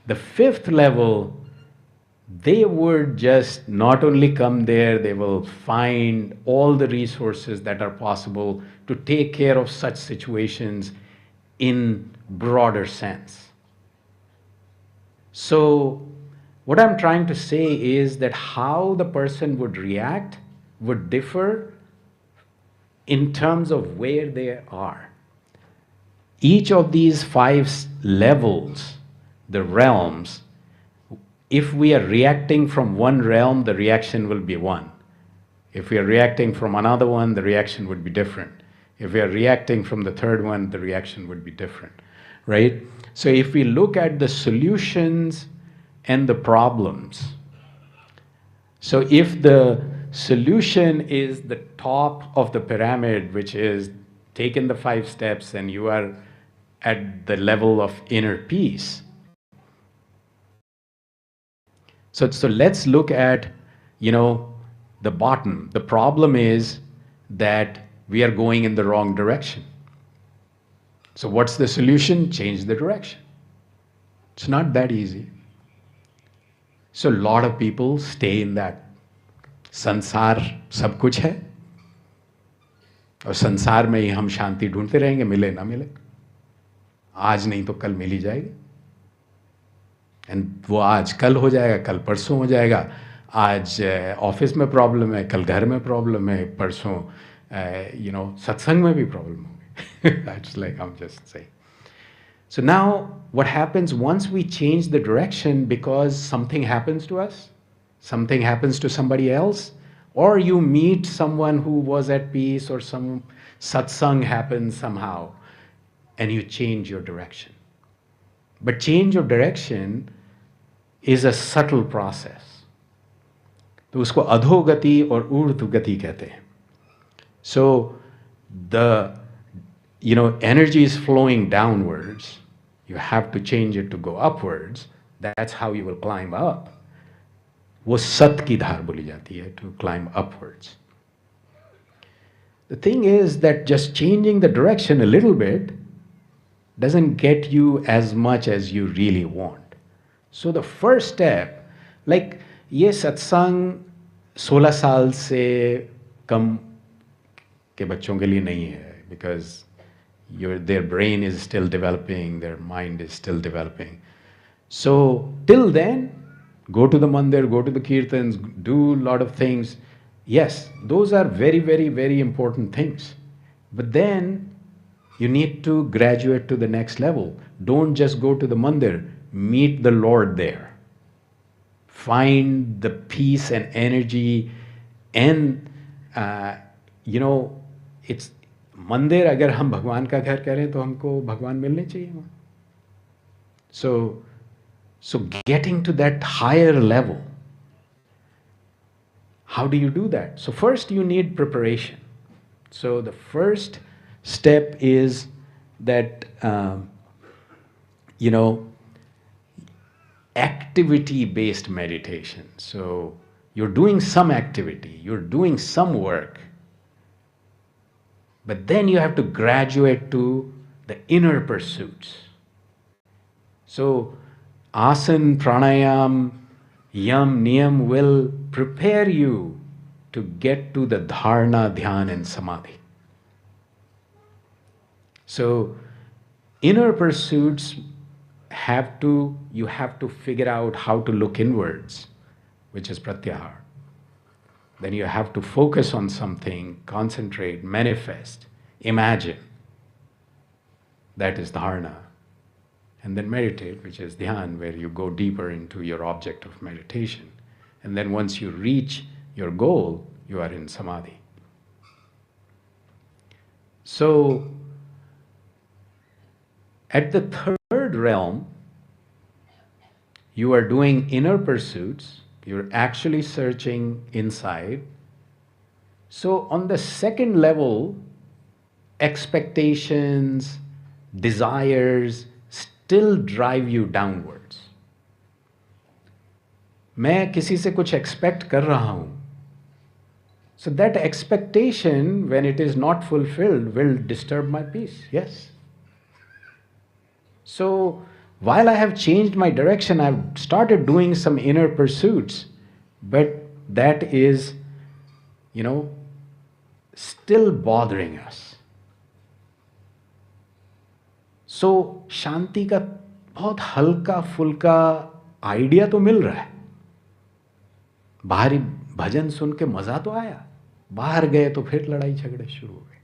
The 5th level, they would just not only come there, they will find all the resources that are possible to take care of such situations in broader sense. So what I'm trying to say is that how the person would react would differ in terms of where they are. Each of these 5 levels, the realms, if we are reacting from one realm, the reaction will be one. If we are reacting from another one, the reaction would be different. If we are reacting from the 3rd one, the reaction would be different, right? So if we look at the solutions and the problems, so if the solution is the top of the pyramid, which is taken the 5 steps and you are at the level of inner peace. So let's look at, the bottom. The problem is that we are going in the wrong direction. So what's the solution? Change the direction. It's not that easy. So a lot of people stay in that. संसार सब कुछ है और संसार में ही हम शांति ढूंढते रहेंगे, मिले ना मिले, आज नहीं तो कल मिल ही जाएगी, एंड वो आज कल हो जाएगा, कल परसों हो जाएगा, आज ऑफिस में प्रॉब्लम है, कल घर में प्रॉब्लम है, परसों सत्संग में भी प्रॉब्लम होगी. That's like I'm just saying. So now what happens once we change the direction because something happens to us, something happens to somebody else, or you meet someone who was at peace, or some satsang happens somehow, and you change your direction. But change of direction is a subtle process. तो उसको अधोगति और ऊर्ध्वगति कहते हैं. So the energy is flowing downwards. You have to change it to go upwards. That's how you will climb up. वो सत की धार बोली जाती है, to climb upwards. The thing is that just changing the direction a little bit doesn't get you as much as you really want. So the first step, like ये सत्संग 16 साल से कम के बच्चों के लिए नहीं है, because their brain is still developing, their mind is still developing. So till then, go to the mandir, go to the kirtans, do a lot of things. Yes, those are very, very, very important things. But then you need to graduate to the next level. Don't just go to the mandir, meet the Lord there. Find the peace and energy, and it's मंदिर अगर हम भगवान का घर करें तो हमको भगवान मिलने चाहिए वहाँ. So getting to that higher level, how do you do that? So first you need preparation. So the first step is that activity-based meditation. So you're doing some activity, you're doing some work, but then you have to graduate to the inner pursuits. So asana, pranayam, yam, niyam will prepare you to get to the dharana, dhyan and samadhi. So inner pursuits you have to figure out how to look inwards, which is pratyahar. Then you have to focus on something, concentrate, manifest, imagine. That is dharana. And then meditate, which is dhyan, where you go deeper into your object of meditation. And then once you reach your goal, you are in samadhi. So, at the third realm, you are doing inner pursuits. You're actually searching inside. So on the second level, expectations, desires still drive you downwards. मैं किसी से कुछ expect कर रहा हूँ. So that expectation, when it is not fulfilled, will disturb my peace. Yes. So while I have changed my direction, I've started doing some inner pursuits, but that is, still bothering us. So शांति का बहुत हल्का फुल्का idea तो मिल रहा है. बाहरी भजन सुन के मजा तो आया, बाहर गए तो फिर लड़ाई झगड़े शुरू हो गए.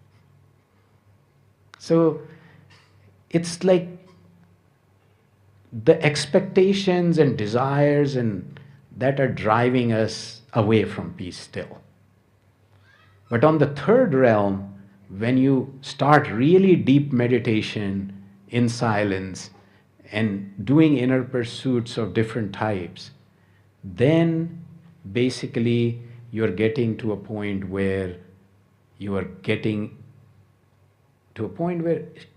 So it's like the expectations and desires and that are driving us away from peace still. But on the third realm, when you start really deep meditation in silence and doing inner pursuits of different types, then basically you're getting to a point where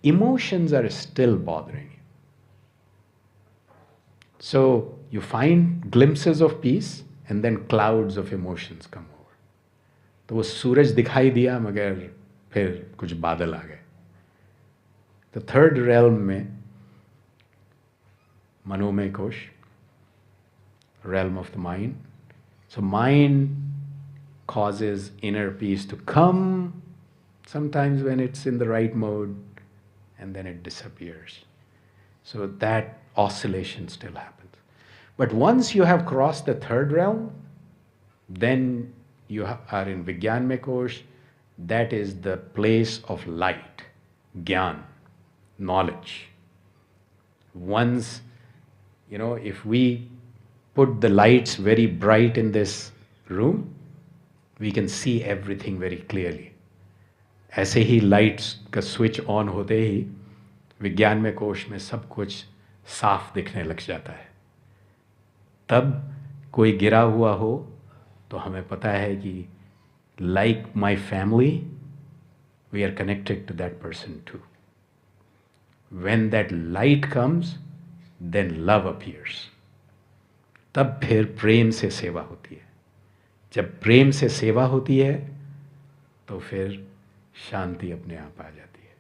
emotions are still bothering you. So you find glimpses of peace and then clouds of emotions come over. तो वो सूरज दिखाई दिया मगर फिर कुछ बादल आ गए. The third realm में मनोमय कोश, realm of the mind. So mind causes inner peace to come sometimes when it's in the right mode, and then it disappears. So that oscillation still happens. But once you have crossed the third realm, then you are in Vigyanmay Kosh. That is the place of light. Gyan, knowledge. Once, if we put the lights very bright in this room, we can see everything very clearly. ऐसे ही lights का switch on होते ही विज्ञान में कोश में सब कुछ साफ दिखने लग जाता है. तब कोई गिरा हुआ हो तो हमें पता है कि like my family, we are connected to that person too. When that light comes, then love appears. तब फिर प्रेम से सेवा होती है. जब प्रेम से सेवा होती है तो फिर शांति अपने आप आ जाती है.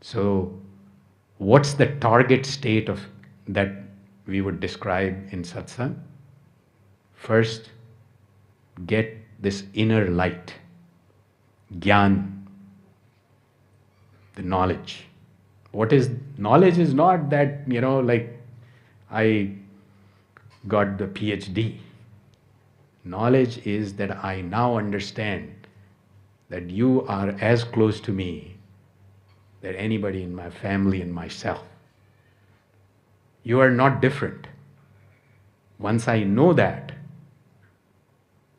So, what's the target state of that we would describe in satsang? First, get this inner light, gyan, the knowledge. What is knowledge? Is not that, like I got the PhD. Knowledge is that I now understand that you are as close to me than anybody in my family and myself. You are not different. Once I know that,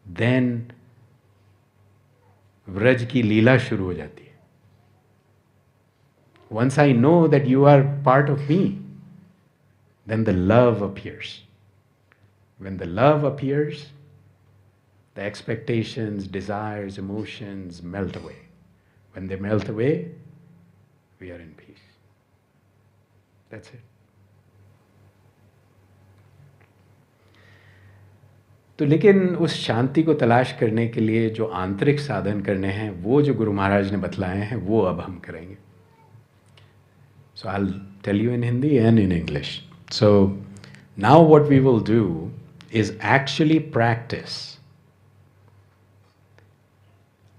then Vraj की लीला शुरू हो जाती है. Once I know that you are part of me, then the love appears. When the love appears, the expectations, desires, emotions melt away. When they melt away, we are in peace. That's it. तो लेकिन उस शांति को तलाश करने के लिए जो आंतरिक साधन करने हैं, वो जो गुरु महाराज ने बतलाए हैं, वो अब हम करेंगे. So I'll tell you in Hindi and in English. So now what we will do is actually practice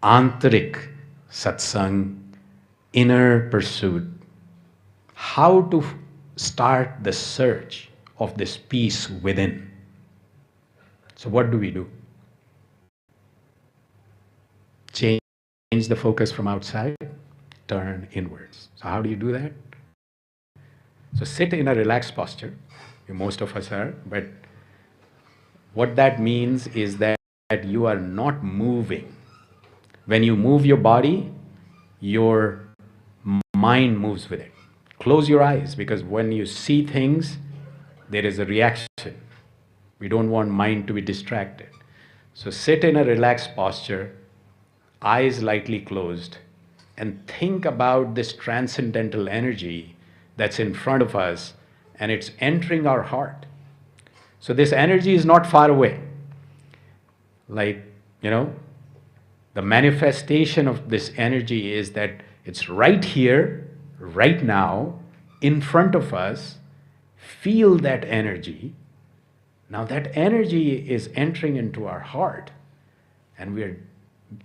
Antarik Satsang, inner pursuit, how to start the search of this peace within. So what do we do? Change the focus from outside, turn inwards. So how do you do that? So sit in a relaxed posture. Most of us are, but what that means is that you are not moving. When you move your body, your mind moves with it. Close your eyes, because when you see things, there is a reaction. We don't want mind to be distracted. So sit in a relaxed posture, eyes lightly closed, and think about this transcendental energy that's in front of us, and it's entering our heart. So this energy is not far away. Like, the manifestation of this energy is that it's right here, right now, in front of us. Feel that energy. Now that energy is entering into our heart, and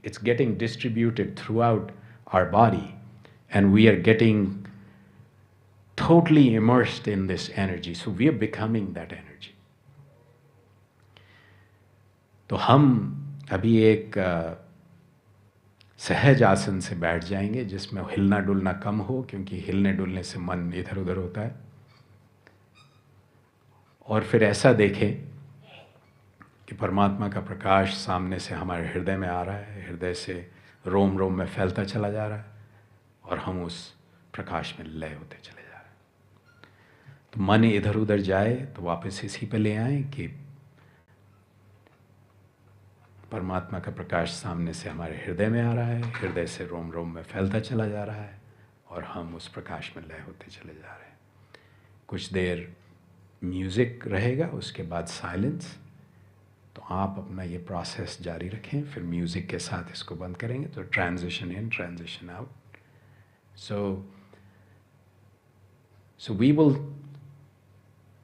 it's getting distributed throughout our body, and we are getting totally immersed in this energy. So we are becoming that energy. तो हम अभी एक सहज आसन से बैठ जाएंगे, जिसमें हिलना डुलना कम हो, क्योंकि हिलने डुलने से मन इधर उधर होता है. और फिर ऐसा देखें कि परमात्मा का प्रकाश सामने से हमारे हृदय में आ रहा है, हृदय से रोम रोम में फैलता चला जा रहा है, और हम उस प्रकाश में लय होते चले जा रहे हैं. तो मन इधर उधर जाए तो वापस इसी पे ले आए कि परमात्मा का प्रकाश सामने से हमारे हृदय में आ रहा है, हृदय से रोम रोम में फैलता चला जा रहा है, और हम उस प्रकाश में लय होते चले जा रहे हैं. कुछ देर म्यूज़िक रहेगा, उसके बाद साइलेंस. तो आप अपना ये प्रोसेस जारी रखें, फिर म्यूज़िक के साथ इसको बंद करेंगे. तो transition in, transition out. So we will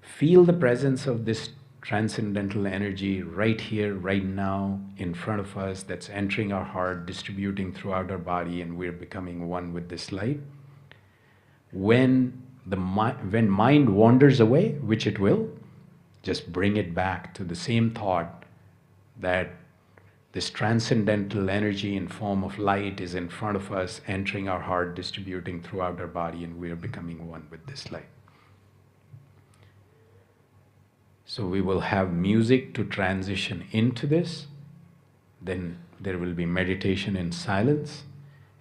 feel the presence of this transcendental energy right here, right now, in front of us, that's entering our heart, distributing throughout our body, and we're becoming one with this light. When mind wanders away, which it will, just bring it back to the same thought that This transcendental energy in form of light is in front of us, entering our heart, distributing throughout our body, and we are becoming one with this light. So we will have music to transition into this, then there will be meditation in silence,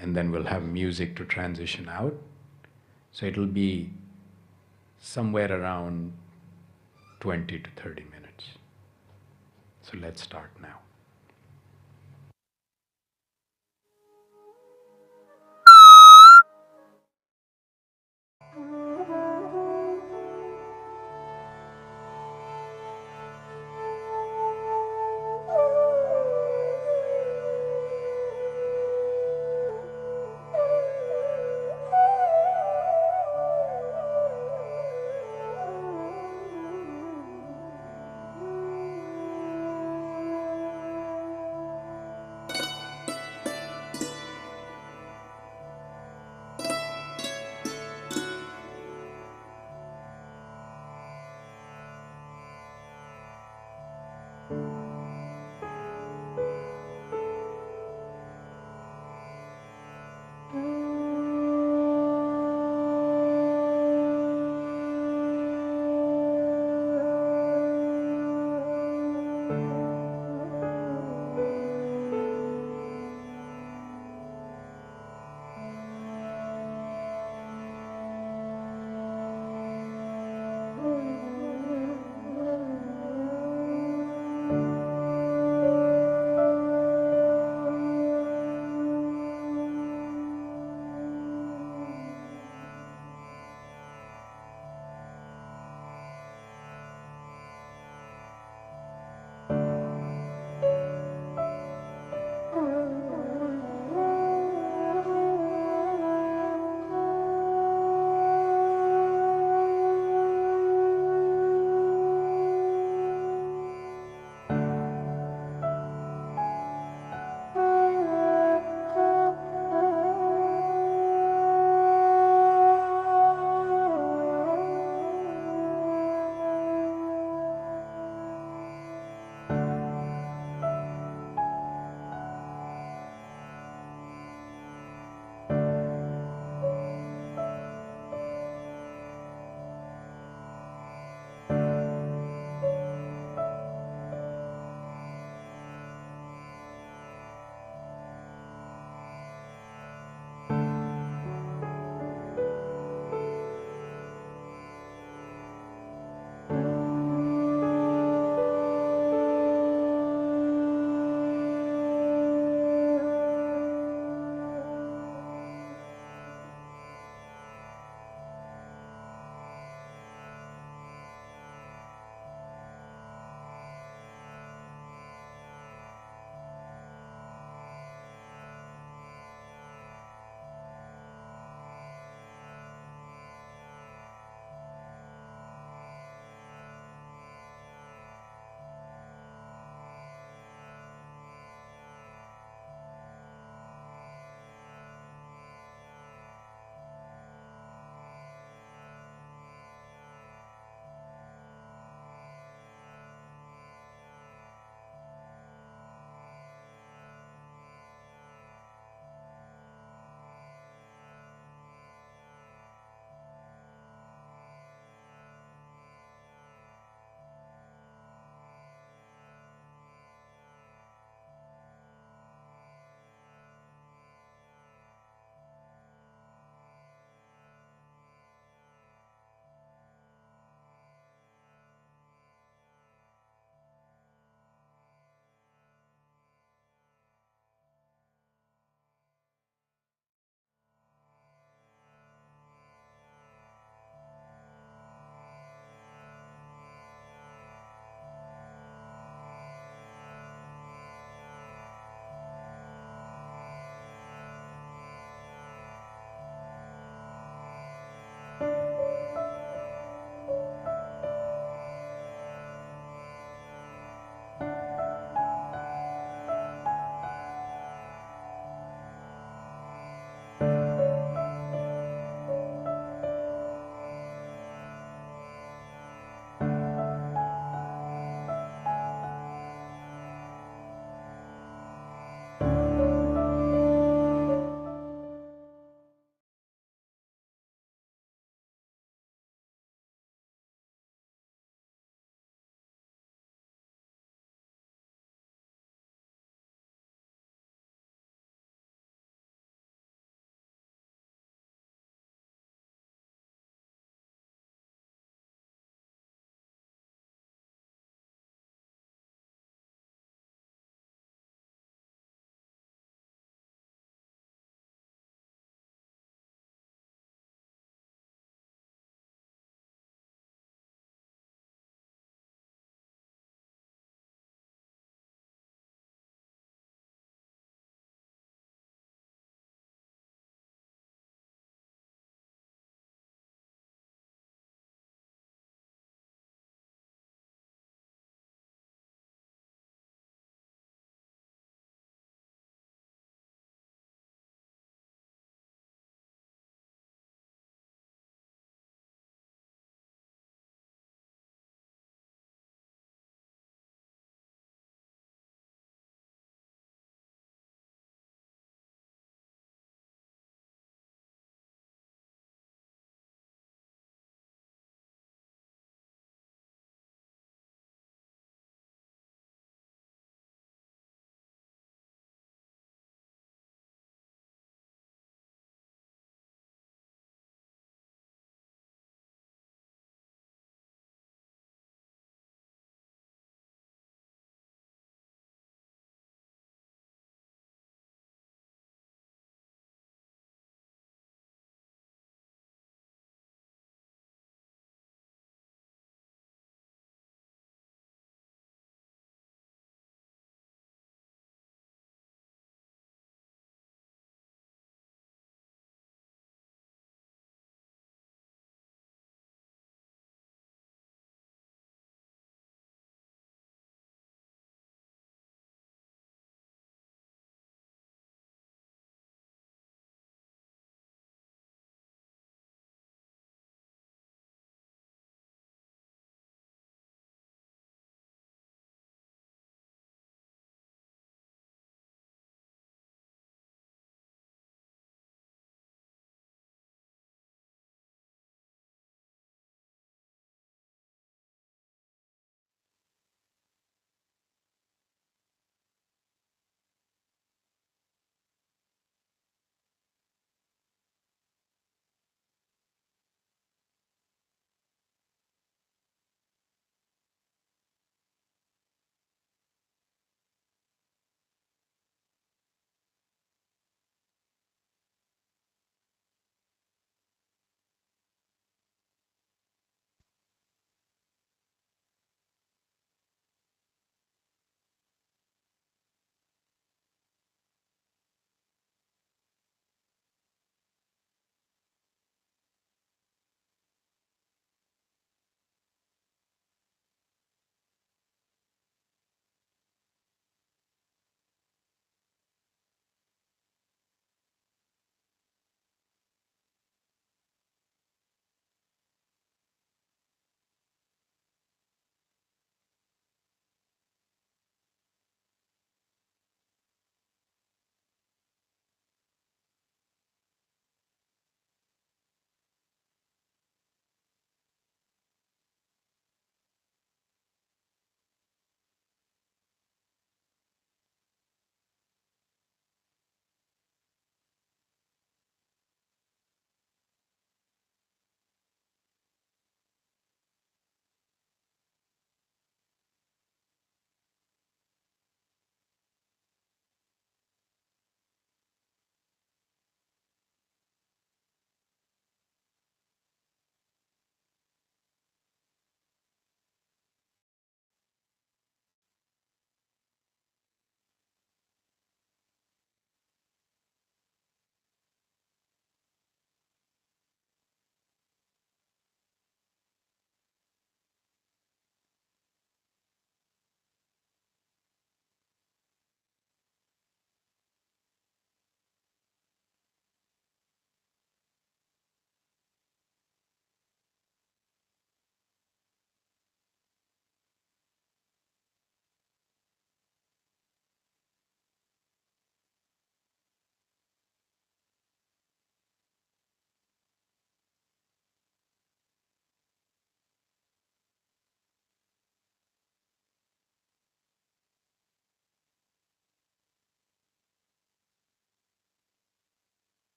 and then we'll have music to transition out. So it'll be somewhere around 20 to 30 minutes. So let's start now.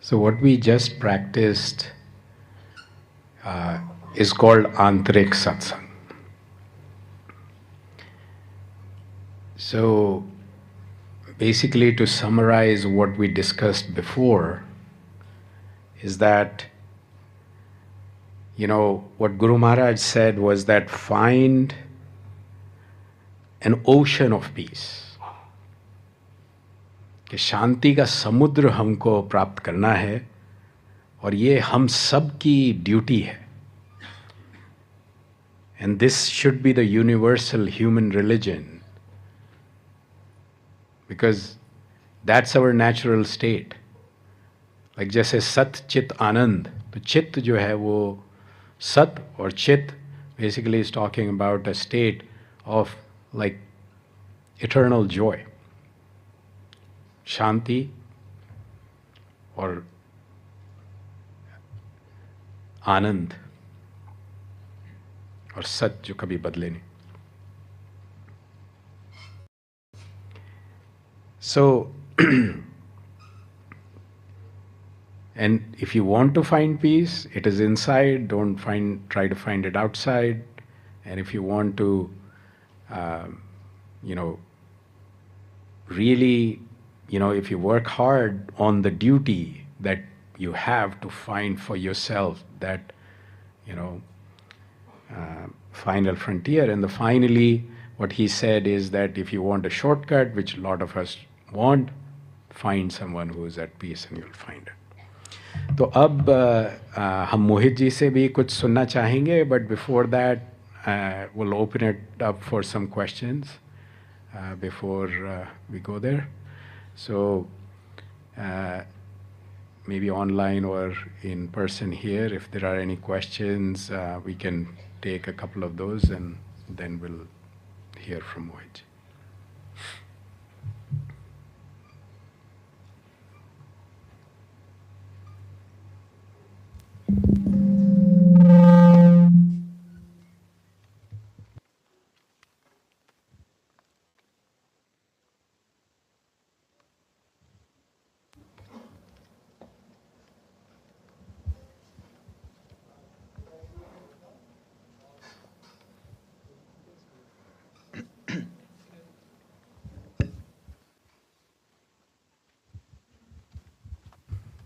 So what we just practiced is called Anthrax Satsang. So basically, to summarize what we discussed before, is that, what Guru Maharaj said was that find an ocean of peace. कि शांति का समुद्र हमको प्राप्त करना है और ये हम सब की ड्यूटी है. And this should be the universal human religion, because that's our natural state. Like जैसे सत चित आनंद, तो चित्त जो है वो सत और चित basically is talking about a state of like eternal joy. शांति और आनंद और सत जो कभी बदले नहीं. So, and if you want to find peace, it is inside. Don't try to find it outside. And if you want to, really, if you work hard on the duty that you have to find for yourself that, final frontier. And finally, what he said is that if you want a shortcut, which a lot of us want, find someone who is at peace and you'll find it. तो अब हम मोहित जी से भी कुछ सुनना चाहेंगे, but before that, we'll open it up for some questions before we go there. So maybe online or in person here, if there are any questions, we can take a couple of those and then we'll hear from Mohit.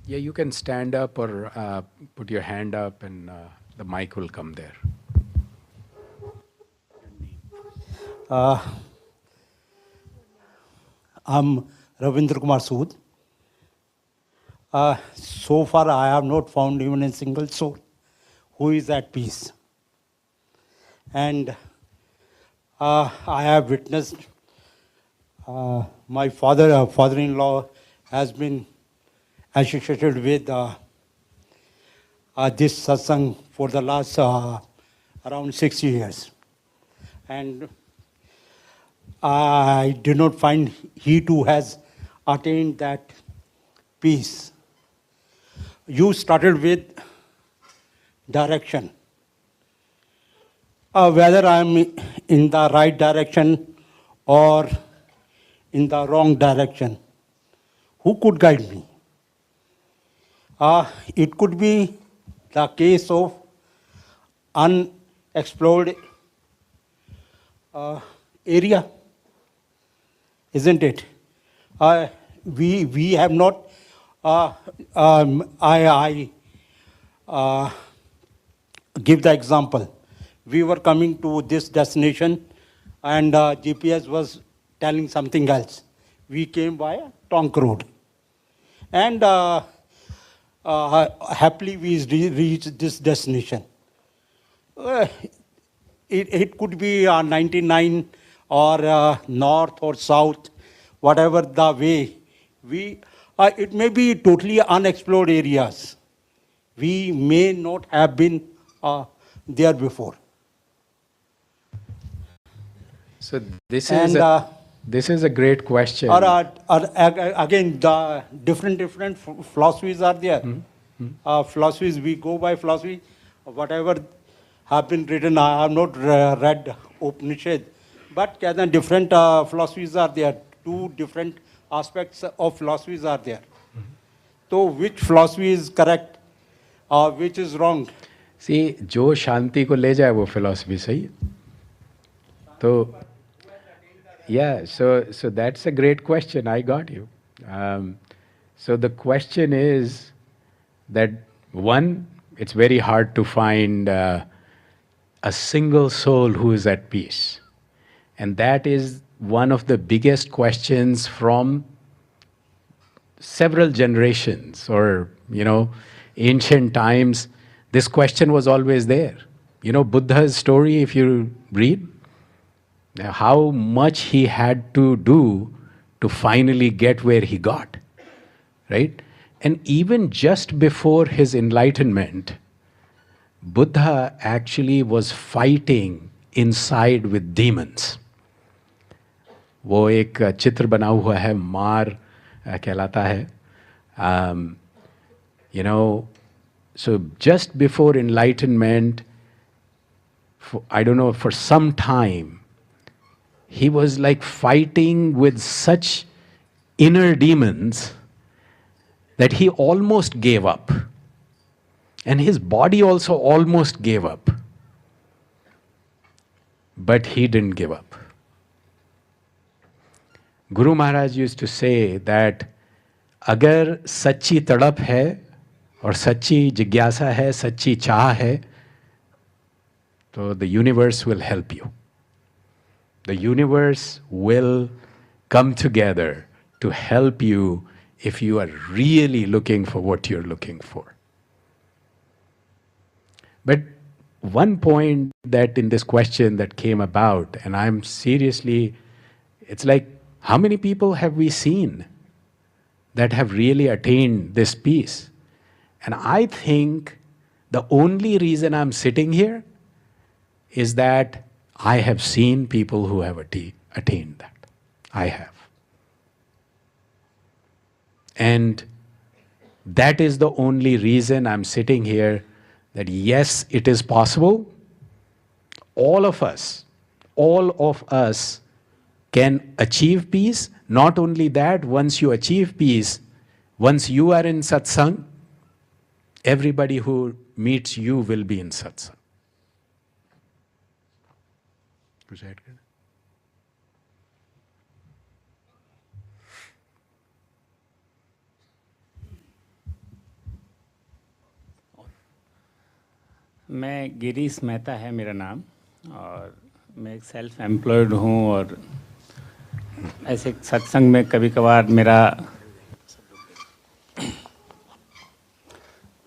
Yeah, you can stand up or put your hand up and the mic will come there. I'm Ravindra Kumar Sood. So far I have not found even a single soul who is at peace. And I have witnessed my father-in-law has been associated with this satsang for the last around 6 years. And I did not find he too has attained that peace. You started with direction. Whether I'm in the right direction or in the wrong direction, who could guide me? It could be the case of unexplored area, isn't it? We have not. I give the example. We were coming to this destination, and GPS was telling something else. We came by Tonk Road, and happily we reached this destination. It could be 99 or north or south, whatever the way. It may be totally unexplored areas. We may not have been there before. So this is a great question. Again, the different philosophies are there. Philosophies, we go by philosophy. Whatever have been written, I have not read Upanishad, but different philosophies are there. Two different aspects of philosophies are there. तो which philosophy is correct or which is wrong? See, जो शांति को ले जाए वो philosophy सही है. तो yeah, so that's a great question. I got you. So the question is that one, it's very hard to find a single soul who is at peace. And that is one of the biggest questions from several generations or, ancient times. This question was always there. Buddha's story, if you read, how much he had to do to finally get where he got, right? And even just before his enlightenment, Buddha actually was fighting inside with demons. वो एक चित्र बना हुआ है, मार कहलाता है. So just before enlightenment, I don't know, for some time, he was like fighting with such inner demons that he almost gave up. And his body also almost gave up. But he didn't give up. Guru Maharaj used to say that अगर सच्ची तड़प है और सच्ची जिज्ञासा है, सच्ची चाह है, तो the universe will help you. The universe will come together to help you if you are really looking for what you're looking for. But one point that in this question that came about, and I'm seriously, it's like, how many people have we seen that have really attained this peace? And I think the only reason I'm sitting here is that I have seen people who have attained that. I have. And that is the only reason I'm sitting here, that yes, it is possible. All of us can achieve peace. Not only that, once you achieve peace, once you are in satsang, everybody who meets you will be in satsang. कुछ add करना? मैं गिरीश मेहता है मेरा नाम, और मैं एक self employed हूँ, और ऐसे सत्संग में कभी कभार मेरा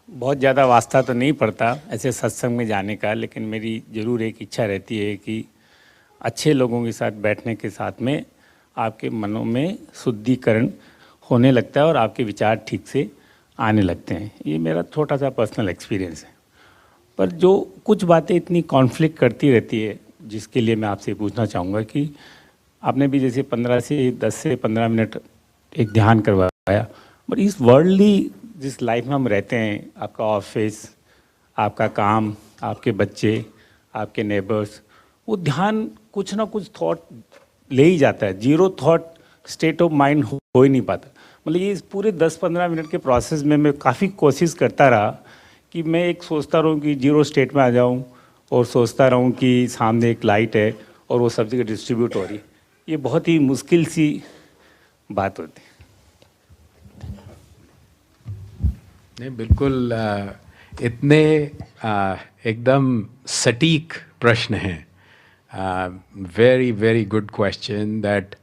बहुत ज़्यादा वास्ता तो नहीं पड़ता ऐसे सत्संग में जाने का, लेकिन मेरी ज़रूर एक इच्छा रहती है कि अच्छे लोगों के साथ बैठने के साथ में आपके मनों में शुद्धिकरण होने लगता है और आपके विचार ठीक से आने लगते हैं. ये मेरा छोटा सा पर्सनल एक्सपीरियंस है. पर जो कुछ बातें इतनी कॉन्फ्लिक्ट करती रहती है, जिसके लिए मैं आपसे पूछना चाहूँगा कि आपने भी जैसे 10 से 15 मिनट एक ध्यान करवाया, बट इस वर्ल्डली जिस लाइफ में हम रहते हैं, आपका ऑफिस, आपका काम, आपके बच्चे, आपके नेबर्स, वो ध्यान कुछ ना कुछ थॉट ले ही जाता है. Zero thought state of mind हो ही नहीं पाता. मतलब ये पूरे 10-15 मिनट के प्रोसेस में मैं काफ़ी कोशिश करता रहा कि मैं एक सोचता रहूँ कि जीरो स्टेट में आ जाऊँ, और सोचता रहूँ कि सामने एक लाइट है और वो सब जगह डिस्ट्रीब्यूट हो रही है. ये बहुत ही मुश्किल सी बात होती है. नहीं, बिल्कुल इतने एकदम सटीक प्रश्न हैं. Very, very good question that,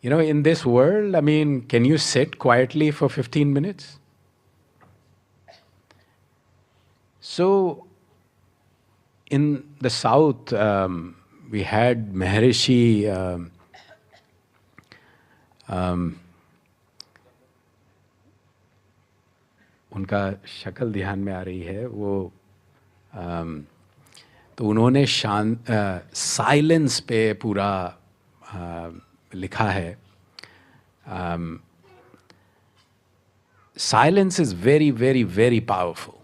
in this world, I mean, can you sit quietly for 15 minutes? So, in the south, we had Maharishi, उनका शक्ल ध्यान में आ रही है, वो तो उन्होंने साइलेंस पे पूरा लिखा है. Silence is very very very powerful.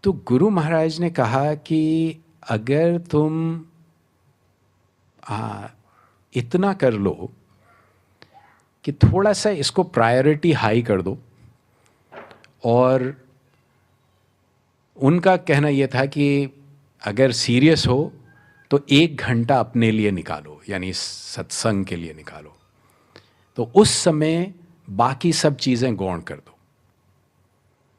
तो गुरु महाराज ने कहा कि अगर तुम इतना कर लो कि थोड़ा सा इसको प्रायोरिटी हाई कर दो। और उनका कहना यह था कि अगर सीरियस हो तो 1 घंटा अपने लिए निकालो, यानी सत्संग के लिए निकालो। तो उस समय बाकी सब चीज़ें गौण कर दो।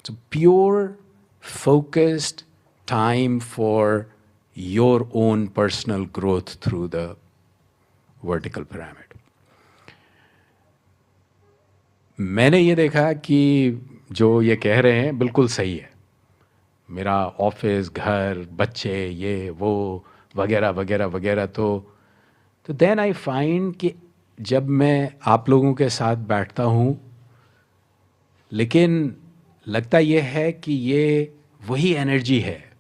So pure focused time for your own personal growth through the vertical pyramid. मैंने ये देखा कि जो ये कह रहे हैं बिल्कुल सही है। मेरा ऑफिस, घर, बच्चे, ये वो वगैरह वगैरह वगैरह, तो देन आई फाइंड कि जब मैं आप लोगों के साथ बैठता हूँ, लेकिन लगता यह है कि ये वही एनर्जी है।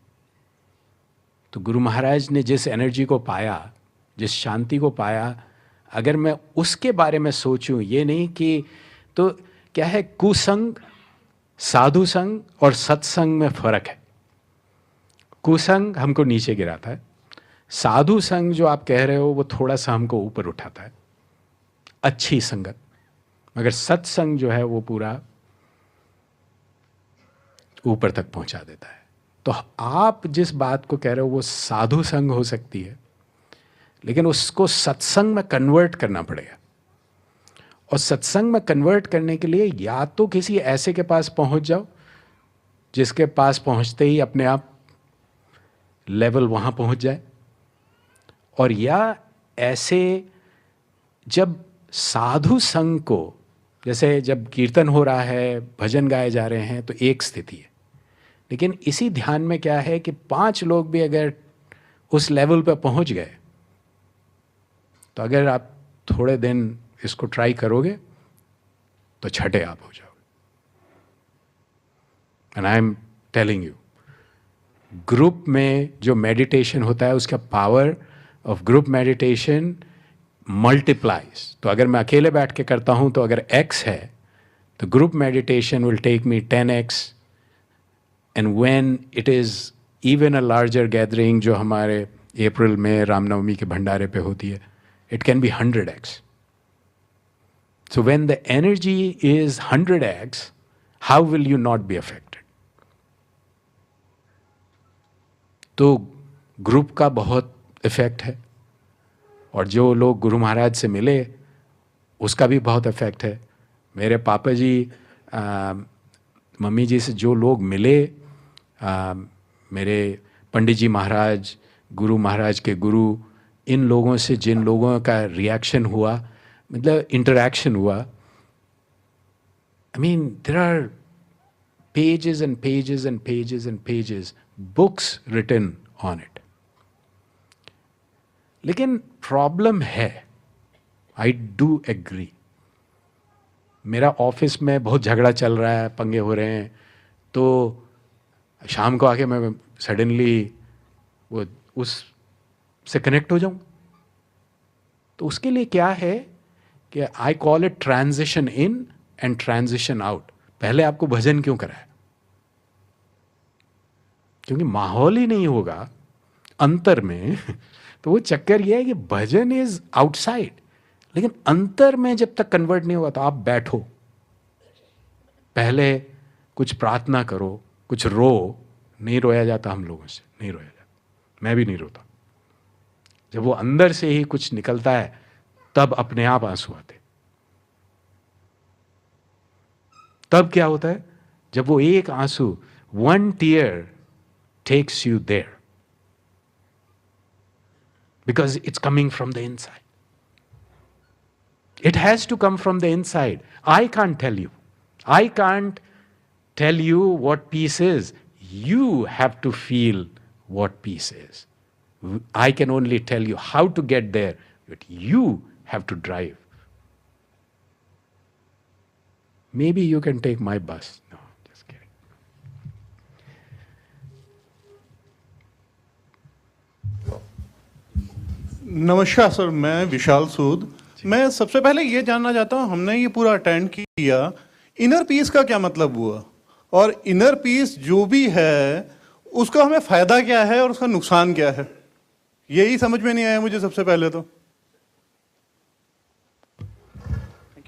तो गुरु महाराज ने जिस एनर्जी को पाया, जिस शांति को पाया, अगर मैं उसके बारे में सोचूं, ये नहीं कि तो क्या है, कुसंग, साधु संग और सत्संग में फर्क है। कुसंग हमको नीचे गिराता है, साधु संग जो आप कह रहे हो वो थोड़ा सा हमको ऊपर उठाता है, अच्छी संगत। मगर सत्संग जो है वो पूरा ऊपर तक पहुंचा देता है। तो आप जिस बात को कह रहे हो वो साधु संग हो सकती है, लेकिन उसको सत्संग में कन्वर्ट करना पड़ेगा। और सत्संग में कन्वर्ट करने के लिए या तो किसी ऐसे के पास पहुंच जाओ जिसके पास पहुंचते ही अपने आप लेवल वहां पहुंच जाए, और या ऐसे जब साधु संग को, जैसे जब कीर्तन हो रहा है, भजन गाए जा रहे हैं, तो एक स्थिति है। लेकिन इसी ध्यान में क्या है कि 5 लोग भी अगर उस लेवल पर पहुंच गए, तो अगर आप थोड़े दिन इसको ट्राई करोगे तो छठे आप हो जाओगे। And I am telling you, group में जो मेडिटेशन होता है उसका power of group meditation multiplies. तो अगर मैं अकेले बैठ के करता हूं तो अगर x है, तो group meditation will take me 10x, and when it is even a larger gathering जो हमारे अप्रैल में रामनवमी के भंडारे पे होती है, it can be 100x. So when the energy is 100x, how will you not be affected? तो ग्रुप का बहुत इफेक्ट है, और जो लोग गुरु महाराज से मिले उसका भी बहुत इफेक्ट है। मेरे पापा जी, मम्मी जी से जो लोग मिले, मेरे पंडित जी महाराज, गुरु महाराज के गुरु, इन लोगों से जिन लोगों का रिएक्शन हुआ, मतलब इंटरैक्शन हुआ, I mean there are pages and pages and pages and pages, books written on it. लेकिन प्रॉब्लम है, आई डू एग्री, मेरा ऑफिस में बहुत झगड़ा चल रहा है, पंगे हो रहे हैं, तो शाम को आके मैं सडनली वो उस से कनेक्ट हो जाऊं। तो उसके लिए क्या है कि I call it transition in and transition out. पहले आपको भजन क्यों कराया? क्योंकि माहौल ही नहीं होगा अंतर में। तो वो चक्कर ये है कि भजन इज आउटसाइड, लेकिन अंतर में जब तक कन्वर्ट नहीं होगा तो आप बैठो, पहले कुछ प्रार्थना करो, कुछ रो। नहीं रोया जाता हम लोगों से, नहीं रोया जाता, मैं भी नहीं रोता। जब वो अंदर से ही कुछ निकलता है तब अपने आप आंसू आते। तब क्या होता है? जब वो एक आंसू, one tear takes you there, because it's coming from the inside. It has to come from the inside. I can't tell you. I can't tell you what peace is. You have to feel what peace is. I can only tell you how to get there, but you have to drive. Maybe you can take my bus. No, just kidding. नमस्कार sir, मैं विशाल सूद। मैं सबसे पहले ये जानना चाहता हूँ, हमने ये पूरा अटेंड किया, इनर पीस का क्या मतलब हुआ, और इनर पीस जो भी है उसका हमें फायदा क्या है और उसका नुकसान क्या है, यही समझ में नहीं आया मुझे सबसे पहले तो।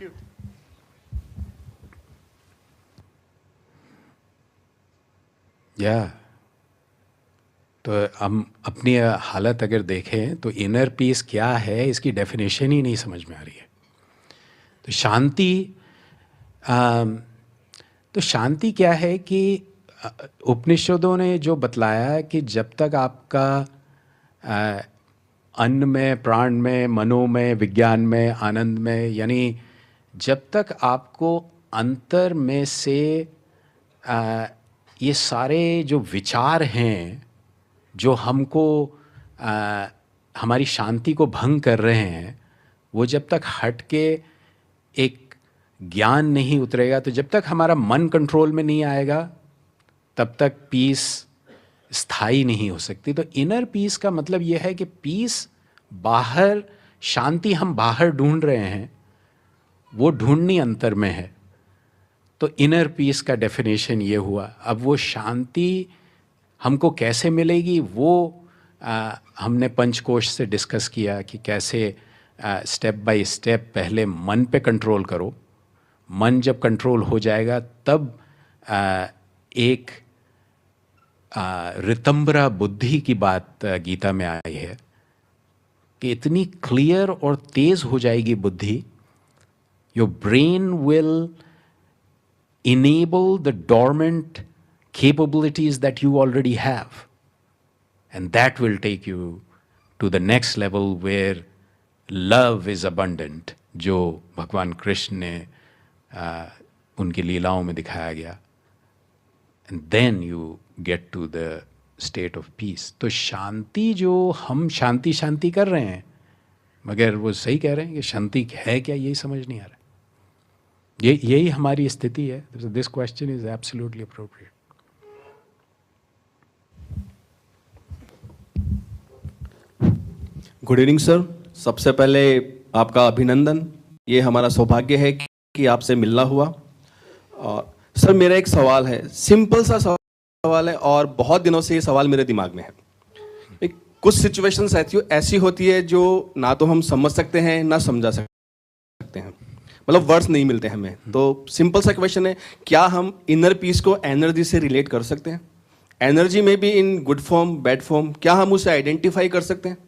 you. या तो हम अपनी हालत अगर देखें तो इनर पीस क्या है इसकी डेफिनेशन ही नहीं समझ में आ रही है। तो शांति क्या है कि उपनिषदों ने जो बतलाया कि जब तक आपका अन्न में, प्राण में, मनो में, विज्ञान में, आनंद में, यानी जब तक आपको अंतर में से ये सारे जो विचार हैं जो हमको हमारी शांति को भंग कर रहे हैं, वो जब तक हट के एक ज्ञान नहीं उतरेगा, तो जब तक हमारा मन कंट्रोल में नहीं आएगा तब तक पीस स्थायी नहीं हो सकती। तो इनर पीस का मतलब ये है कि पीस बाहर, शांति हम बाहर ढूंढ रहे हैं, वो ढूंढनी अंतर में है। तो इनर पीस का डेफिनेशन ये हुआ। अब वो शांति हमको कैसे मिलेगी वो हमने पंचकोश से डिस्कस किया कि कैसे स्टेप बाय स्टेप पहले मन पे कंट्रोल करो। मन जब कंट्रोल हो जाएगा तब एक ऋतंबरा बुद्धि की बात गीता में आई है कि इतनी क्लियर और तेज हो जाएगी बुद्धि, your brain will enable the dormant capabilities that you already have, and that will take you to the next level where love is abundant, जो भगवान कृष्ण ने उनकी लीलाओं में दिखाया गया, and then you get to the state of peace. तो शांति, जो हम शांति शांति कर रहे हैं, मगर वो सही कह रहे हैं कि शांति है क्या, यही समझ नहीं आ रहा। यही हमारी स्थिति है। This question is absolutely appropriate. Good evening sir. सबसे पहले आपका अभिनंदन। ये हमारा सौभाग्य है कि आपसे मिलना हुआ। सर मेरा एक सवाल है, सिंपल सा सवाल है और बहुत दिनों से ये सवाल मेरे दिमाग में है। कुछ सिचुएशंस ऐसी होती है जो ना तो हम समझ सकते हैं ना समझा सकते हैं, मतलब वर्ड्स नहीं मिलते हमें। तो सिंपल सा क्वेश्चन है, क्या हम इनर पीस को एनर्जी से रिलेट कर सकते हैं? एनर्जी में भी in good form, bad form, क्या हम उसे आइडेंटिफाई कर सकते हैं?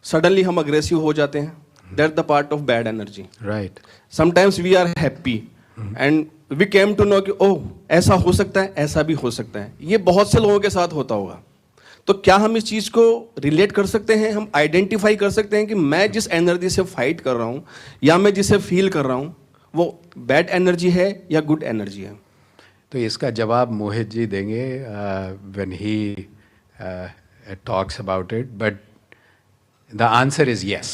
सडनली हम अग्रेसिव हो जाते हैं, that's the part of bad energy, right. Sometimes we are happy and we came to know कि ओह ऐसा हो सकता है, ऐसा भी हो सकता है। ये बहुत से लोगों के साथ होता होगा। तो क्या हम इस चीज को रिलेट कर सकते हैं, हम आइडेंटिफाई कर सकते हैं कि मैं जिस एनर्जी से फाइट कर रहा हूं या मैं जिसे फील कर रहा हूं वो बैड एनर्जी है या गुड एनर्जी है? तो इसका जवाब मोहित जी देंगे when he talks about it, but the answer is yes.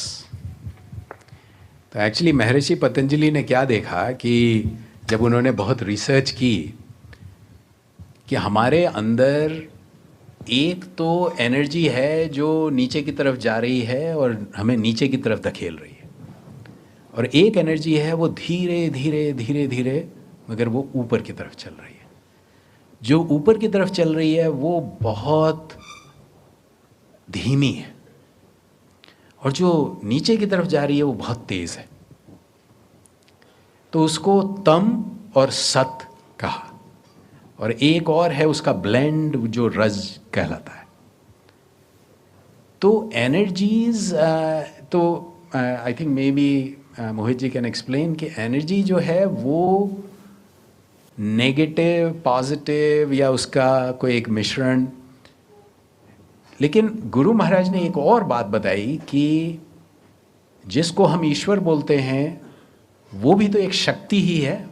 तो एक्चुअली महर्षि पतंजलि ने क्या देखा कि जब उन्होंने बहुत रिसर्च की कि हमारे अंदर एक तो एनर्जी है जो नीचे की तरफ जा रही है और हमें नीचे की तरफ धकेल रही है, और एक एनर्जी है वो धीरे धीरे धीरे धीरे मगर वो ऊपर की तरफ चल रही है। जो ऊपर की तरफ चल रही है वो बहुत धीमी है, और जो नीचे की तरफ जा रही है वो बहुत तेज है। तो उसको तम और सत कहा, और एक और है उसका ब्लेंड जो रज कहलाता है। तो एनर्जीज, तो I think maybe Mohit ji can explain कि एनर्जी जो है वो नेगेटिव, पॉजिटिव या उसका कोई एक मिश्रण। लेकिन गुरु महाराज ने एक और बात बताई कि जिसको हम ईश्वर बोलते हैं वो भी तो एक शक्ति ही है।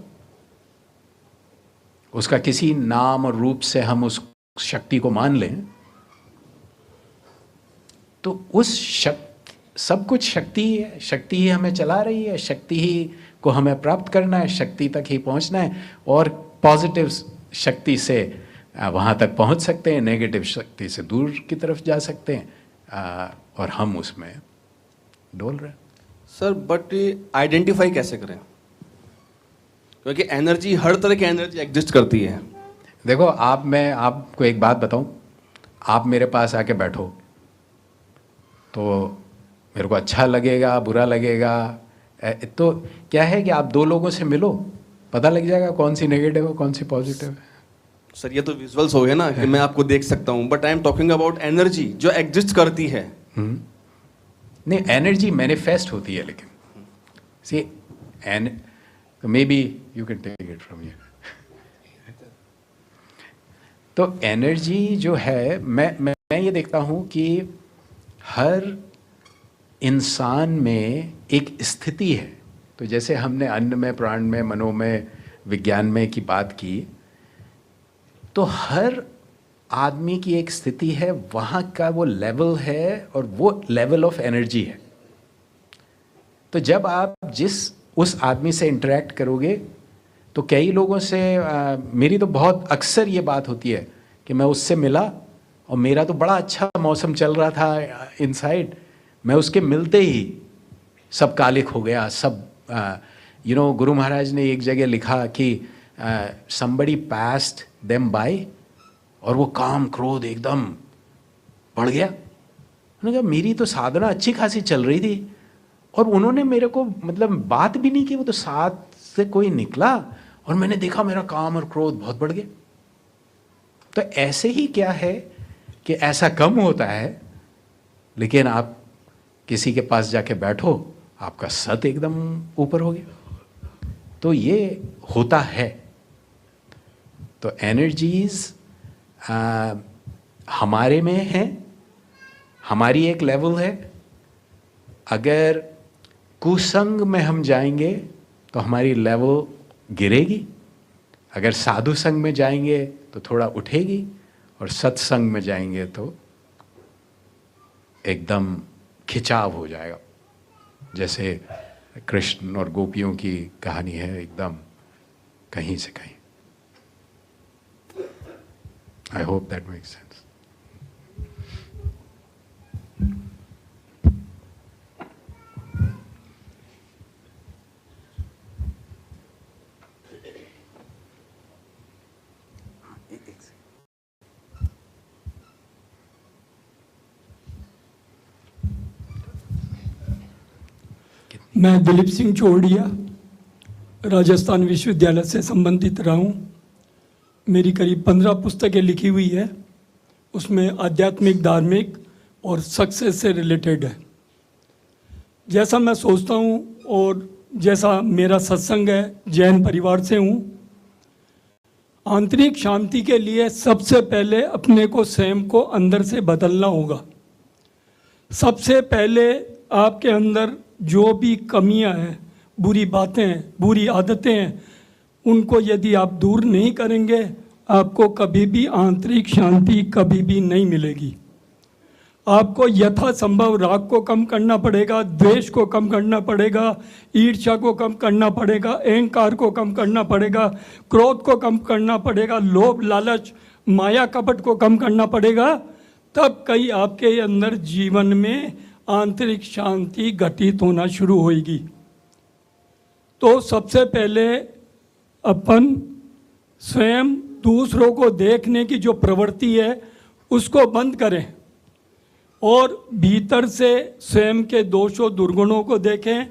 उसका किसी नाम और रूप से हम उस शक्ति को मान लें तो उस सब कुछ शक्ति ही है। शक्ति ही हमें चला रही है, शक्ति ही को हमें प्राप्त करना है, शक्ति तक ही पहुंचना है। और पॉजिटिव शक्ति से वहाँ तक पहुंच सकते हैं, नेगेटिव शक्ति से दूर की तरफ जा सकते हैं, और हम उसमें डोल रहे हैं। सर बट आइडेंटिफाई कैसे करें, क्योंकि एनर्जी, हर तरह की एनर्जी एग्जिस्ट करती है। देखो मैं आपको एक बात बताऊं, आप मेरे पास आके बैठो तो मेरे को अच्छा लगेगा, बुरा लगेगा, तो क्या है कि आप दो लोगों से मिलो, पता लग जाएगा कौन सी नेगेटिव है कौन सी पॉजिटिव है। सर ये तो विजुअल्स हो गए ना कि मैं आपको देख सकता हूँ, but I am talking about energy जो एग्जिस्ट करती है। नहीं, एनर्जी मैनिफेस्ट होती है, लेकिन see and maybe you can take it from here. तो एनर्जी जो है, मैं ये देखता हूँ कि हर इंसान में एक स्थिति है। तो जैसे हमने अन्न में, प्राण में, मनो में, विज्ञान में की बात की, तो हर आदमी की एक स्थिति है, वहाँ का वो लेवल है और वो लेवल ऑफ एनर्जी है। तो जब आप उस आदमी से इंटरेक्ट करोगे, तो कई लोगों से मेरी तो बहुत अक्सर ये बात होती है कि मैं उससे मिला और मेरा तो बड़ा अच्छा मौसम चल रहा था इनसाइड, मैं उसके मिलते ही सब कालिक हो गया, सब गुरु महाराज ने एक जगह लिखा कि somebody passed them by, और वो काम क्रोध एकदम बढ़ गया। उन्होंने कहा मेरी तो साधना अच्छी खासी चल रही थी और उन्होंने मेरे को मतलब बात भी नहीं की, वो तो साथ से कोई निकला और मैंने देखा मेरा काम और क्रोध बहुत बढ़ गया। तो ऐसे ही क्या है कि ऐसा कम होता है, लेकिन आप किसी के पास जाके बैठो, आपका सत एकदम ऊपर हो गया। तो ये होता है। तो एनर्जीज हमारे में है, हमारी एक लेवल है। अगर कुसंग में हम जाएंगे तो हमारी लेवल गिरेगी, अगर साधु संग में जाएंगे तो थोड़ा उठेगी, और सत्संग में जाएंगे तो एकदम खिंचाव हो जाएगा। जैसे कृष्ण और गोपियों की कहानी है, एकदम कहीं से कहीं। I hope that makes sense. मैं दिलीप सिंह चोरडिया राजस्थान विश्वविद्यालय से संबंधित रहा हूँ। मेरी करीब 15 पुस्तकें लिखी हुई है, उसमें आध्यात्मिक, धार्मिक और सक्सेस से रिलेटेड है। जैसा मैं सोचता हूँ और जैसा मेरा सत्संग है, जैन परिवार से हूँ, आंतरिक शांति के लिए सबसे पहले अपने को स्वयं को अंदर से बदलना होगा। सबसे पहले आपके अंदर जो भी कमियां हैं, बुरी बातें हैं, बुरी आदतें हैं, उनको यदि आप दूर नहीं करेंगे, आपको कभी भी आंतरिक शांति कभी भी नहीं मिलेगी। आपको यथासंभव राग को कम करना पड़ेगा, द्वेष को कम करना पड़ेगा, ईर्ष्या को कम करना पड़ेगा, अहंकार को कम करना पड़ेगा, क्रोध को कम करना पड़ेगा, लोभ, लालच, माया, कपट को कम करना पड़ेगा। तब कहीं आपके अंदर जीवन में आंतरिक शांति घटित होना शुरू होगी। तो सबसे पहले अपन स्वयं दूसरों को देखने की जो प्रवृत्ति है उसको बंद करें और भीतर से स्वयं के दोषों दुर्गुणों को देखें,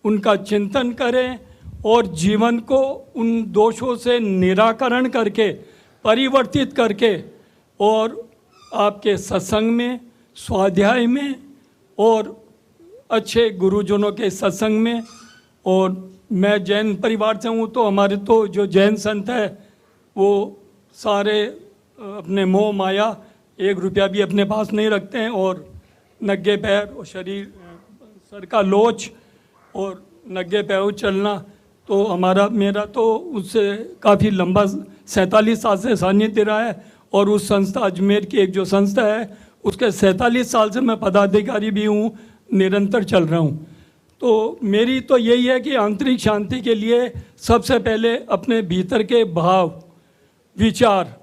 उनका चिंतन करें और जीवन को उन दोषों से निराकरण करके, परिवर्तित करके, और आपके सत्संग में, स्वाध्याय में और अच्छे गुरुजनों के सत्संग में। और मैं जैन परिवार से हूँ, तो हमारे तो जो जैन संत है वो सारे अपने मोह माया, 1 रुपया भी अपने पास नहीं रखते हैं, और नंगे पैर और शरीर, सर का लोच और नंगे पैर चलना, तो मेरा तो उससे काफ़ी लंबा 47 साल से सानिध्य रहा है। और उस संस्था अजमेर की एक जो संस्था है उसके 47 साल से मैं पदाधिकारी भी हूँ, निरंतर चल रहा हूँ। तो मेरी तो यही है कि आंतरिक शांति के लिए सबसे पहले अपने भीतर के भाव, विचार,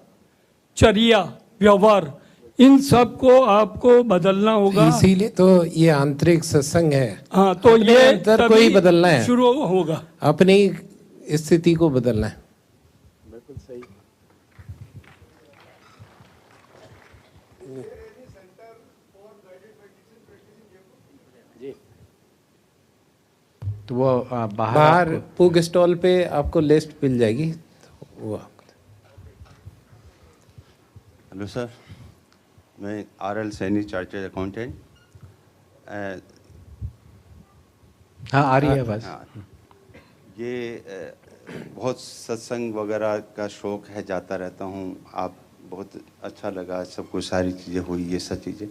चर्या, व्यवहार, इन सब को आपको बदलना होगा। इसीलिए तो ये आंतरिक सत्संग है। हाँ, तो ये अंदर को ही बदलना है, शुरू होगा, अपनी स्थिति को बदलना है। बिल्कुल सही। तो वो बाहर पुग स्टॉल पे आपको लिस्ट मिल जाएगी, तो वो हेलो सर, मैं RL सैनी चार्टर्ड अकाउंटेंट। हाँ आ रही है बस। ये बहुत सत्संग वगैरह का शौक़ है, जाता रहता हूँ। आप बहुत अच्छा लगा, सब कुछ सारी चीज़ें हुई, ये सब चीज़ें।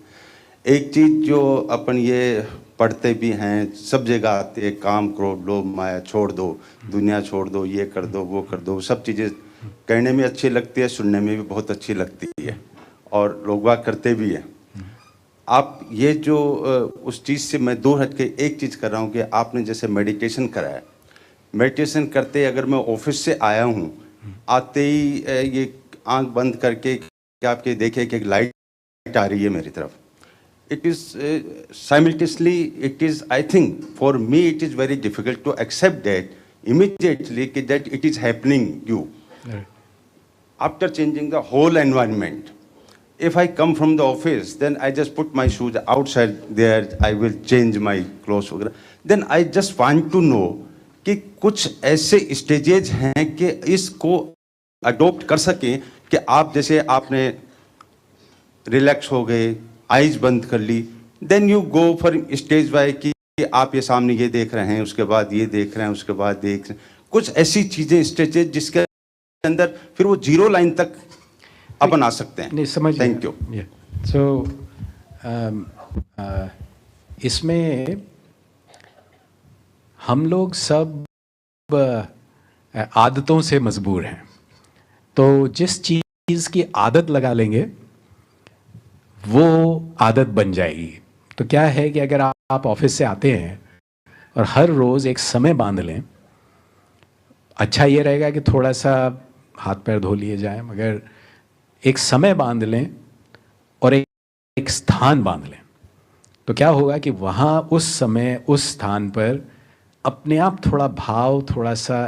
एक चीज़ जो अपन ये पढ़ते भी हैं, सब जगह आते हैं, काम क्रोध लोभ माया छोड़ दो, दुनिया छोड़ दो, ये कर दो वो कर दो, सब चीज़ें कहने में अच्छी लगती है, सुनने में भी बहुत अच्छी लगती है और लोग बात करते भी हैं। आप ये जो उस चीज़ से मैं दूर हट के एक चीज़ कर रहा हूँ कि आपने जैसे मेडिटेशन कराया, मेडिटेशन करते अगर मैं ऑफिस से आया हूँ, आते ही ये आंख बंद करके कि आपके देखे कि एक लाइट आ रही है मेरी तरफ, it is simultaneously, it is, I think for me it is very difficult to accept that immediately that it is happening you after changing the whole environment. If I come from the office, then I just put my shoes outside there, I will change my clothes वगैरह. Then I just want to know कि कुछ ऐसे stages हैं कि इसको adopt कर सकें कि आप जैसे आपने रिलैक्स हो गए, आइज बंद कर ली, then you go for stage by कि आप ये सामने ये देख रहे हैं, उसके बाद ये देख रहे हैं, उसके बाद देख रहे हैं, कुछ ऐसी चीजें स्टेजेज जिसके अंदर फिर वो जीरो लाइन तक अपन आ सकते हैं। नहीं समझ। Thank you. सो इसमें हम लोग सब आदतों से मजबूर हैं, तो जिस चीज़ की आदत लगा लेंगे वो आदत बन जाएगी। तो क्या है कि अगर आप ऑफिस से आते हैं और हर रोज़ एक समय बांध लें, अच्छा ये रहेगा कि थोड़ा सा हाथ पैर धो लिए जाए, मगर एक समय बांध लें और एक स्थान बांध लें, तो क्या होगा कि वहाँ उस समय उस स्थान पर अपने आप थोड़ा भाव, थोड़ा सा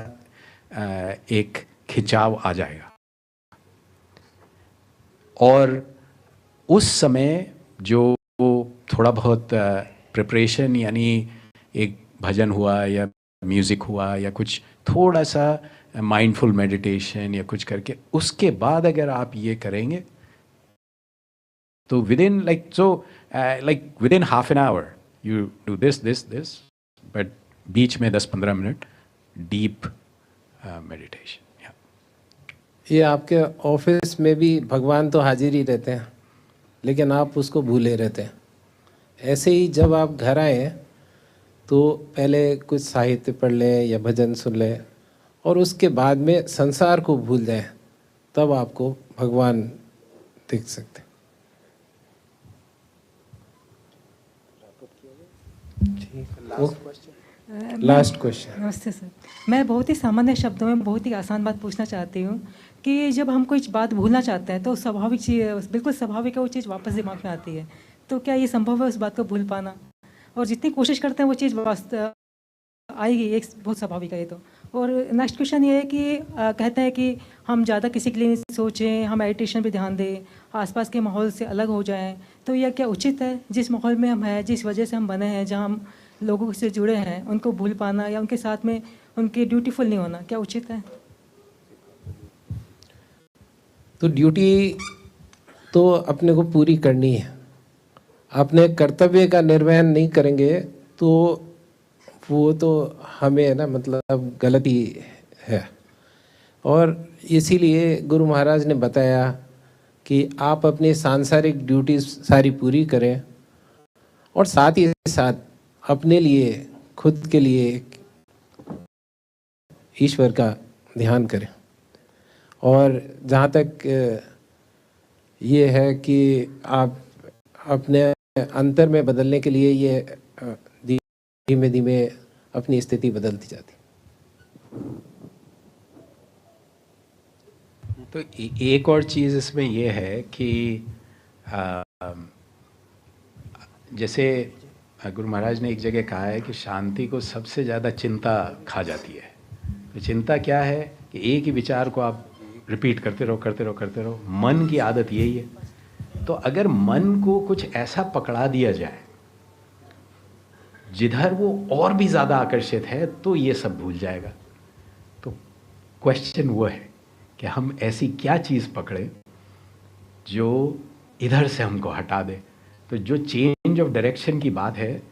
एक खिंचाव आ जाएगा। और उस समय जो थोड़ा बहुत प्रिपरेशन, यानी एक भजन हुआ या म्यूज़िक हुआ या कुछ थोड़ा सा माइंडफुल मेडिटेशन या कुछ करके, उसके बाद अगर आप ये करेंगे तो within within half an hour you do this, but बीच में 10-15 मिनट डीप मेडिटेशन। ये आपके ऑफिस में भी भगवान तो हाजिर ही रहते हैं, लेकिन आप उसको भूले रहते हैं। ऐसे ही जब आप घर आए तो पहले कुछ साहित्य पढ़ लें या भजन सुन लें और उसके बाद में संसार को भूल जाएं, तब आपको भगवान दिख सकते हैं। Last question. नमस्ते सर, मैं बहुत ही सामान्य शब्दों में बहुत ही आसान बात पूछना चाहती हूँ कि जब हम कोई बात भूलना चाहते हैं तो स्वाभाविक चीज़, बिल्कुल स्वाभाविक है, वो चीज़ वापस दिमाग में आती है। तो क्या ये संभव है उस बात को भूल पाना? और जितनी कोशिश करते हैं वो चीज़ वास्तव आएगी, एक बहुत स्वाभाविक है ये तो। और नेक्स्ट क्वेश्चन ये है कि कहते हैं कि हम ज़्यादा किसी के लिए नहीं सोचें, हम मेडिटेशन पे ध्यान दें, आसपास के माहौल से अलग हो जाएं, तो यह क्या उचित है? जिस माहौल में हम हैं, जिस वजह से हम बने हैं, जहाँ हम लोगों से जुड़े हैं, उनको भूल पाना या उनके साथ में उनके ड्यूटीफुल नहीं होना, क्या उचित है? तो ड्यूटी तो अपने को पूरी करनी है। अपने कर्तव्य का निर्वहन नहीं करेंगे तो वो तो हमें ना मतलब गलती है। और इसीलिए गुरु महाराज ने बताया कि आप अपनी सांसारिक ड्यूटी सारी पूरी करें और साथ ही साथ अपने लिए, खुद के लिए ईश्वर का ध्यान करें। और जहाँ तक ये है कि आप अपने अंतर में बदलने के लिए ये धीमे धीमे अपनी स्थिति बदलती जाती। तो एक और चीज़ इसमें ये है कि जैसे गुरु महाराज ने एक जगह कहा है कि शांति को सबसे ज़्यादा चिंता खा जाती है। तो चिंता क्या है कि एक ही विचार को आप रिपीट करते रहो। मन की आदत यही है। तो अगर मन को कुछ ऐसा पकड़ा दिया जाए जिधर वो और भी ज़्यादा आकर्षित है तो ये सब भूल जाएगा। तो क्वेश्चन वो है कि हम ऐसी क्या चीज़ पकड़े जो इधर से हमको हटा दे। तो जो चेंज ऑफ डायरेक्शन की बात है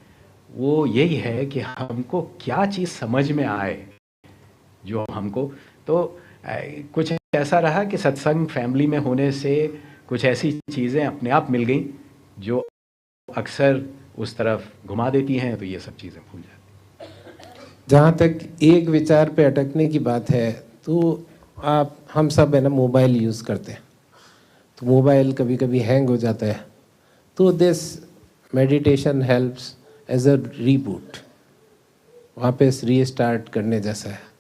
वो यही है कि हमको क्या चीज़ समझ में आए जो हमको। तो कुछ ऐसा रहा कि सत्संग फैमिली में होने से कुछ ऐसी चीज़ें अपने आप मिल गई जो अक्सर उस तरफ घुमा देती हैं, तो ये सब चीज़ें भूल जाती। जहाँ तक एक विचार पे अटकने की बात है, तो हम सब है ना मोबाइल यूज़ करते हैं, तो मोबाइल कभी कभी हैंग हो जाता है, तो this meditation helps as a reboot, वापस रीस्टार्ट करने जैसा है।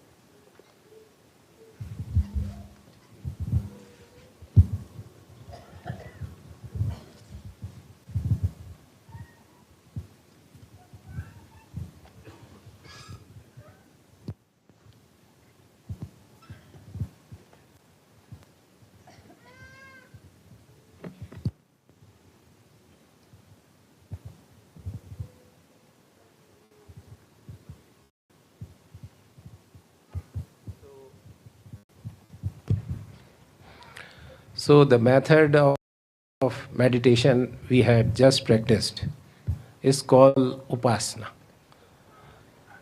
So the method of meditation we had just practiced is called upasana.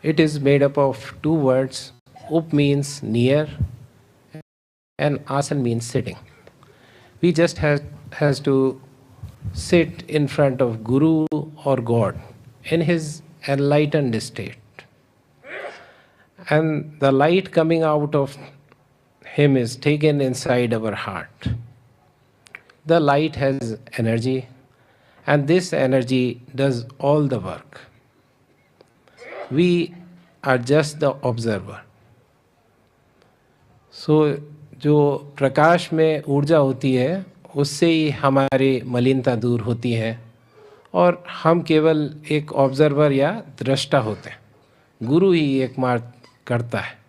It is made up of two words. Up means near and asan means sitting. We just has to sit in front of Guru or God in his enlightened state. And the light coming out of him is taken inside our heart. The light has energy, and this energy does all the work. We are just the observer. So जो प्रकाश में ऊर्जा होती है उससे ही हमारी मलिनता दूर होती है और हम केवल एक ऑब्जर्वर या दृष्टा होते हैं। गुरु ही एकमात्र करता है।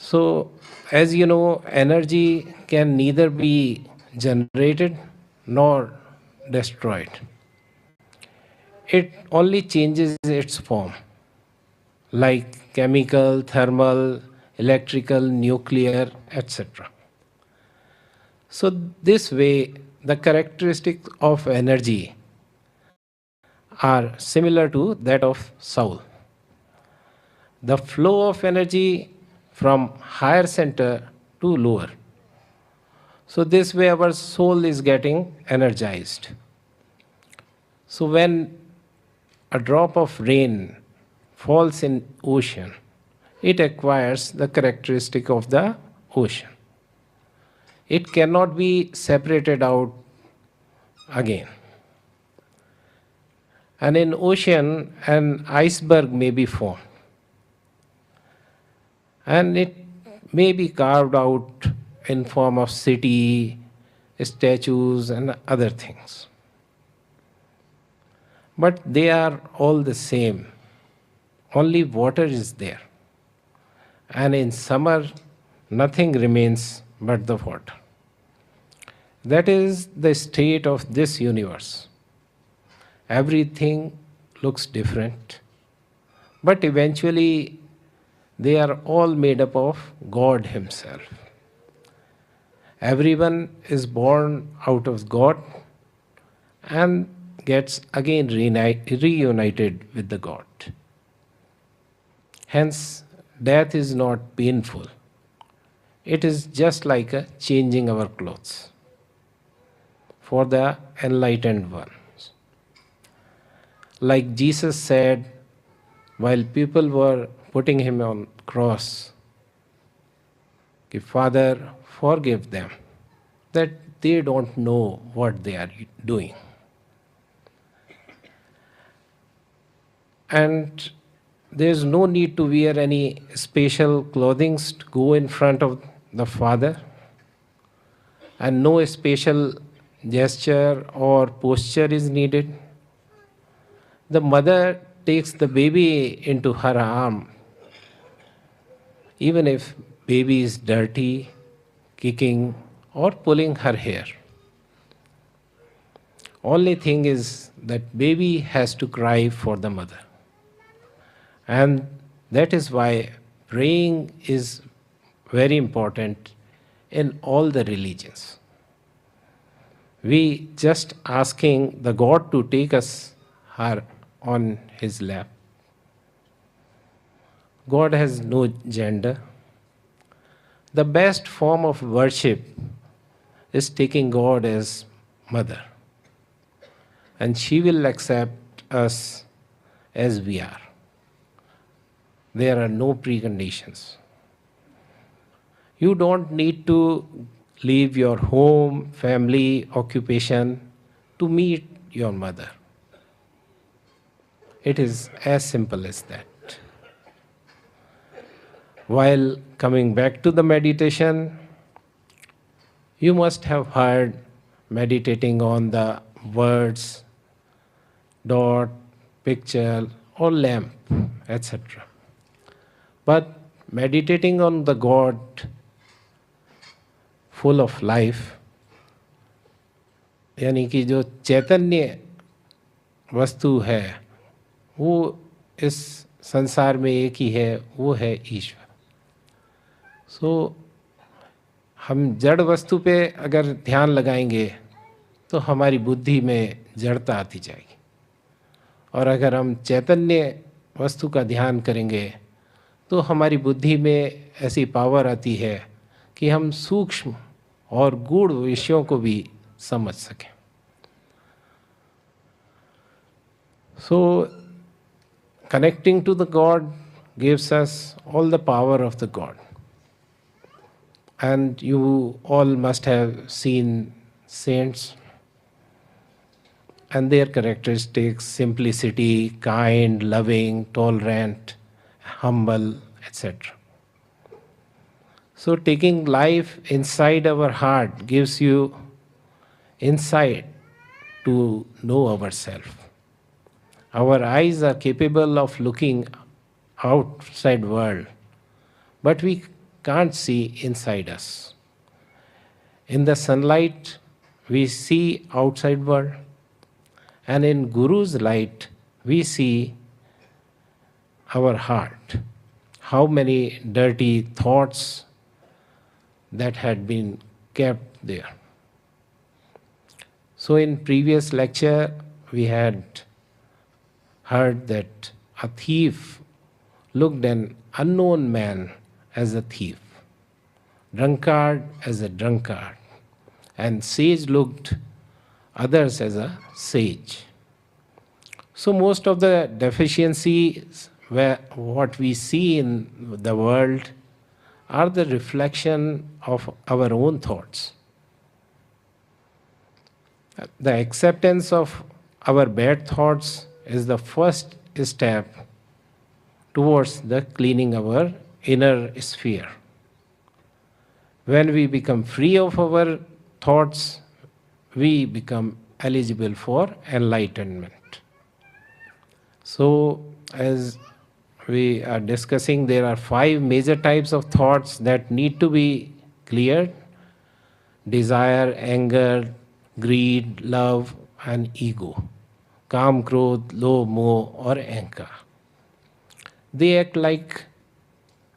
So, as you know, energy can neither be generated nor destroyed. It only changes its form, like chemical, thermal, electrical, nuclear, etc. So, this way, the characteristics of energy are similar to that of soul. The flow of energy from higher center to lower. So this way our soul is getting energized. So when a drop of rain falls in ocean, it acquires the characteristic of the ocean. It cannot be separated out again. And in ocean, an iceberg may be formed. And it may be carved out in form of city, statues and other things. But they are all the same. Only water is there. And in summer, nothing remains but the water. That is the state of this universe. Everything looks different, but eventually they are all made up of God Himself. Everyone is born out of God and gets again reunited with the God. Hence, death is not painful. It is just like a changing our clothes for the enlightened ones. Like Jesus said, while people were putting him on cross, Father, forgive them, that they don't know what they are doing. And there's no need to wear any special clothing to go in front of the Father, and no special gesture or posture is needed. The mother takes the baby into her arm, even if baby is dirty, kicking or pulling her hair. Only thing is that baby has to cry for the mother. And that is why praying is very important in all the religions. We just asking the God to take us her on his lap. God has no gender. The best form of worship is taking God as mother. And she will accept us as we are. There are no preconditions. You don't need to leave your home, family, occupation to meet your mother. It is as simple as that. While coming back to the meditation, you must have heard meditating on the words, dot, picture, or lamp, etc. But meditating on the God full of life, यानी कि जो चैतन्य वस्तु है वो इस संसार में एक ही है, वो है ईश्वर. सो हम जड़ वस्तु पे अगर ध्यान लगाएंगे तो हमारी बुद्धि में जड़ता आती जाएगी, और अगर हम चैतन्य वस्तु का ध्यान करेंगे तो हमारी बुद्धि में ऐसी पावर आती है कि हम सूक्ष्म और गूढ़ विषयों को भी समझ सकें. सो connecting to the God gives us all the power of the God. And you all must have seen saints and their characteristics: simplicity, kind, loving, tolerant, humble, etc. So taking life inside our heart gives you insight to know ourselves. Our eyes are capable of looking outside world, but we can't see inside us. In the sunlight, we see outside world, and in Guru's light, we see our heart. How many dirty thoughts that had been kept there. So in previous lecture, we had heard that a thief looked an unknown man as a thief, drunkard as a drunkard, and sage looked others as a sage. So most of the deficiencies what we see in the world are the reflection of our own thoughts. The acceptance of our bad thoughts is the first step towards the cleaning our inner sphere. When we become free of our thoughts, we become eligible for enlightenment. So, as we are discussing, there are 5 major types of thoughts that need to be cleared: desire, anger, greed, love, and ego. Kam, krodh, lobh, moh, or ankar. They act like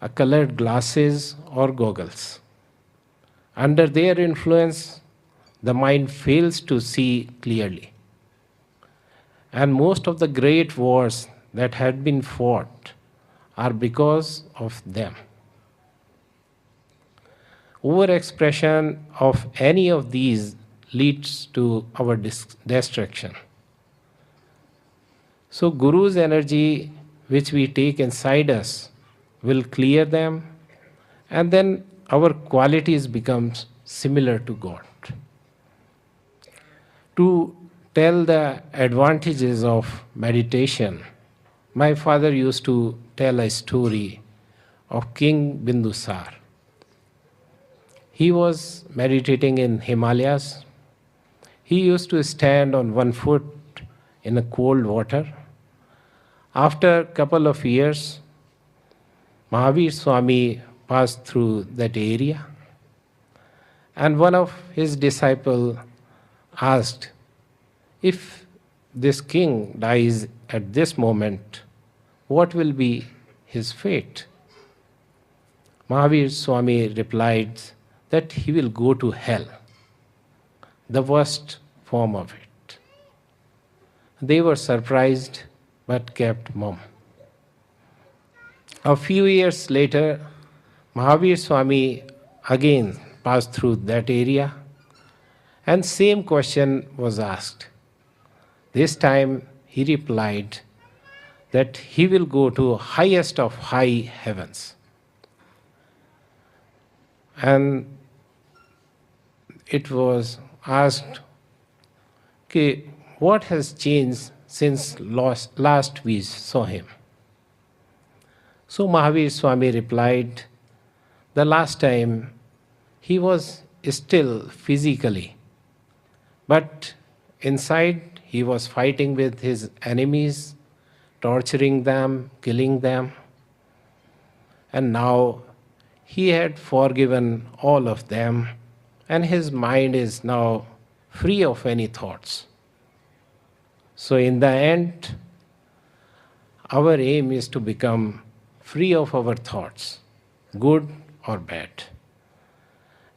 a colored glasses or goggles. Under their influence, the mind fails to see clearly. And most of the great wars that had been fought are because of them. Overexpression of any of these leads to our destruction. So Guru's energy, which we take inside us, will clear them, and then our qualities becomes similar to God. To tell the advantages of meditation, my father used to tell a story of King Bindusar. He was meditating in Himalayas. He used to stand on one foot in a cold water. After a couple of years, Mahavir Swami passed through that area, and one of his disciples asked, if this king dies at this moment, what will be his fate? Mahavir Swami replied that he will go to hell, the worst form of it. They were surprised but kept mum. A few years later, Mahavir Swami again passed through that area and same question was asked. This time he replied that he will go to highest of high heavens. And it was asked, okay, what has changed since last we saw him? So Mahavir Swami replied, the last time he was still physically, but inside he was fighting with his enemies, torturing them, killing them. And now he had forgiven all of them, and his mind is now free of any thoughts. So in the end, our aim is to become free of our thoughts, good or bad.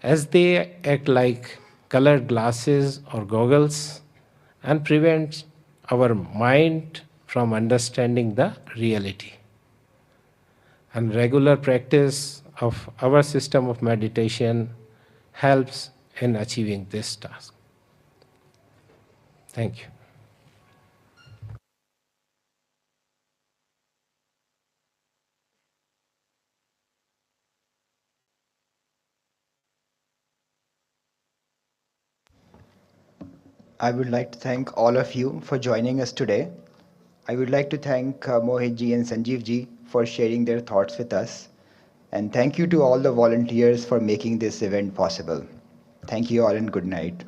As they act like colored glasses or goggles and prevent our mind from understanding the reality. And regular practice of our system of meditation helps in achieving this task. Thank you. I would like to thank all of you for joining us today. I would like to thank Mohit ji and Sanjeev ji for sharing their thoughts with us. And thank you to all the volunteers for making this event possible. Thank you all and good night.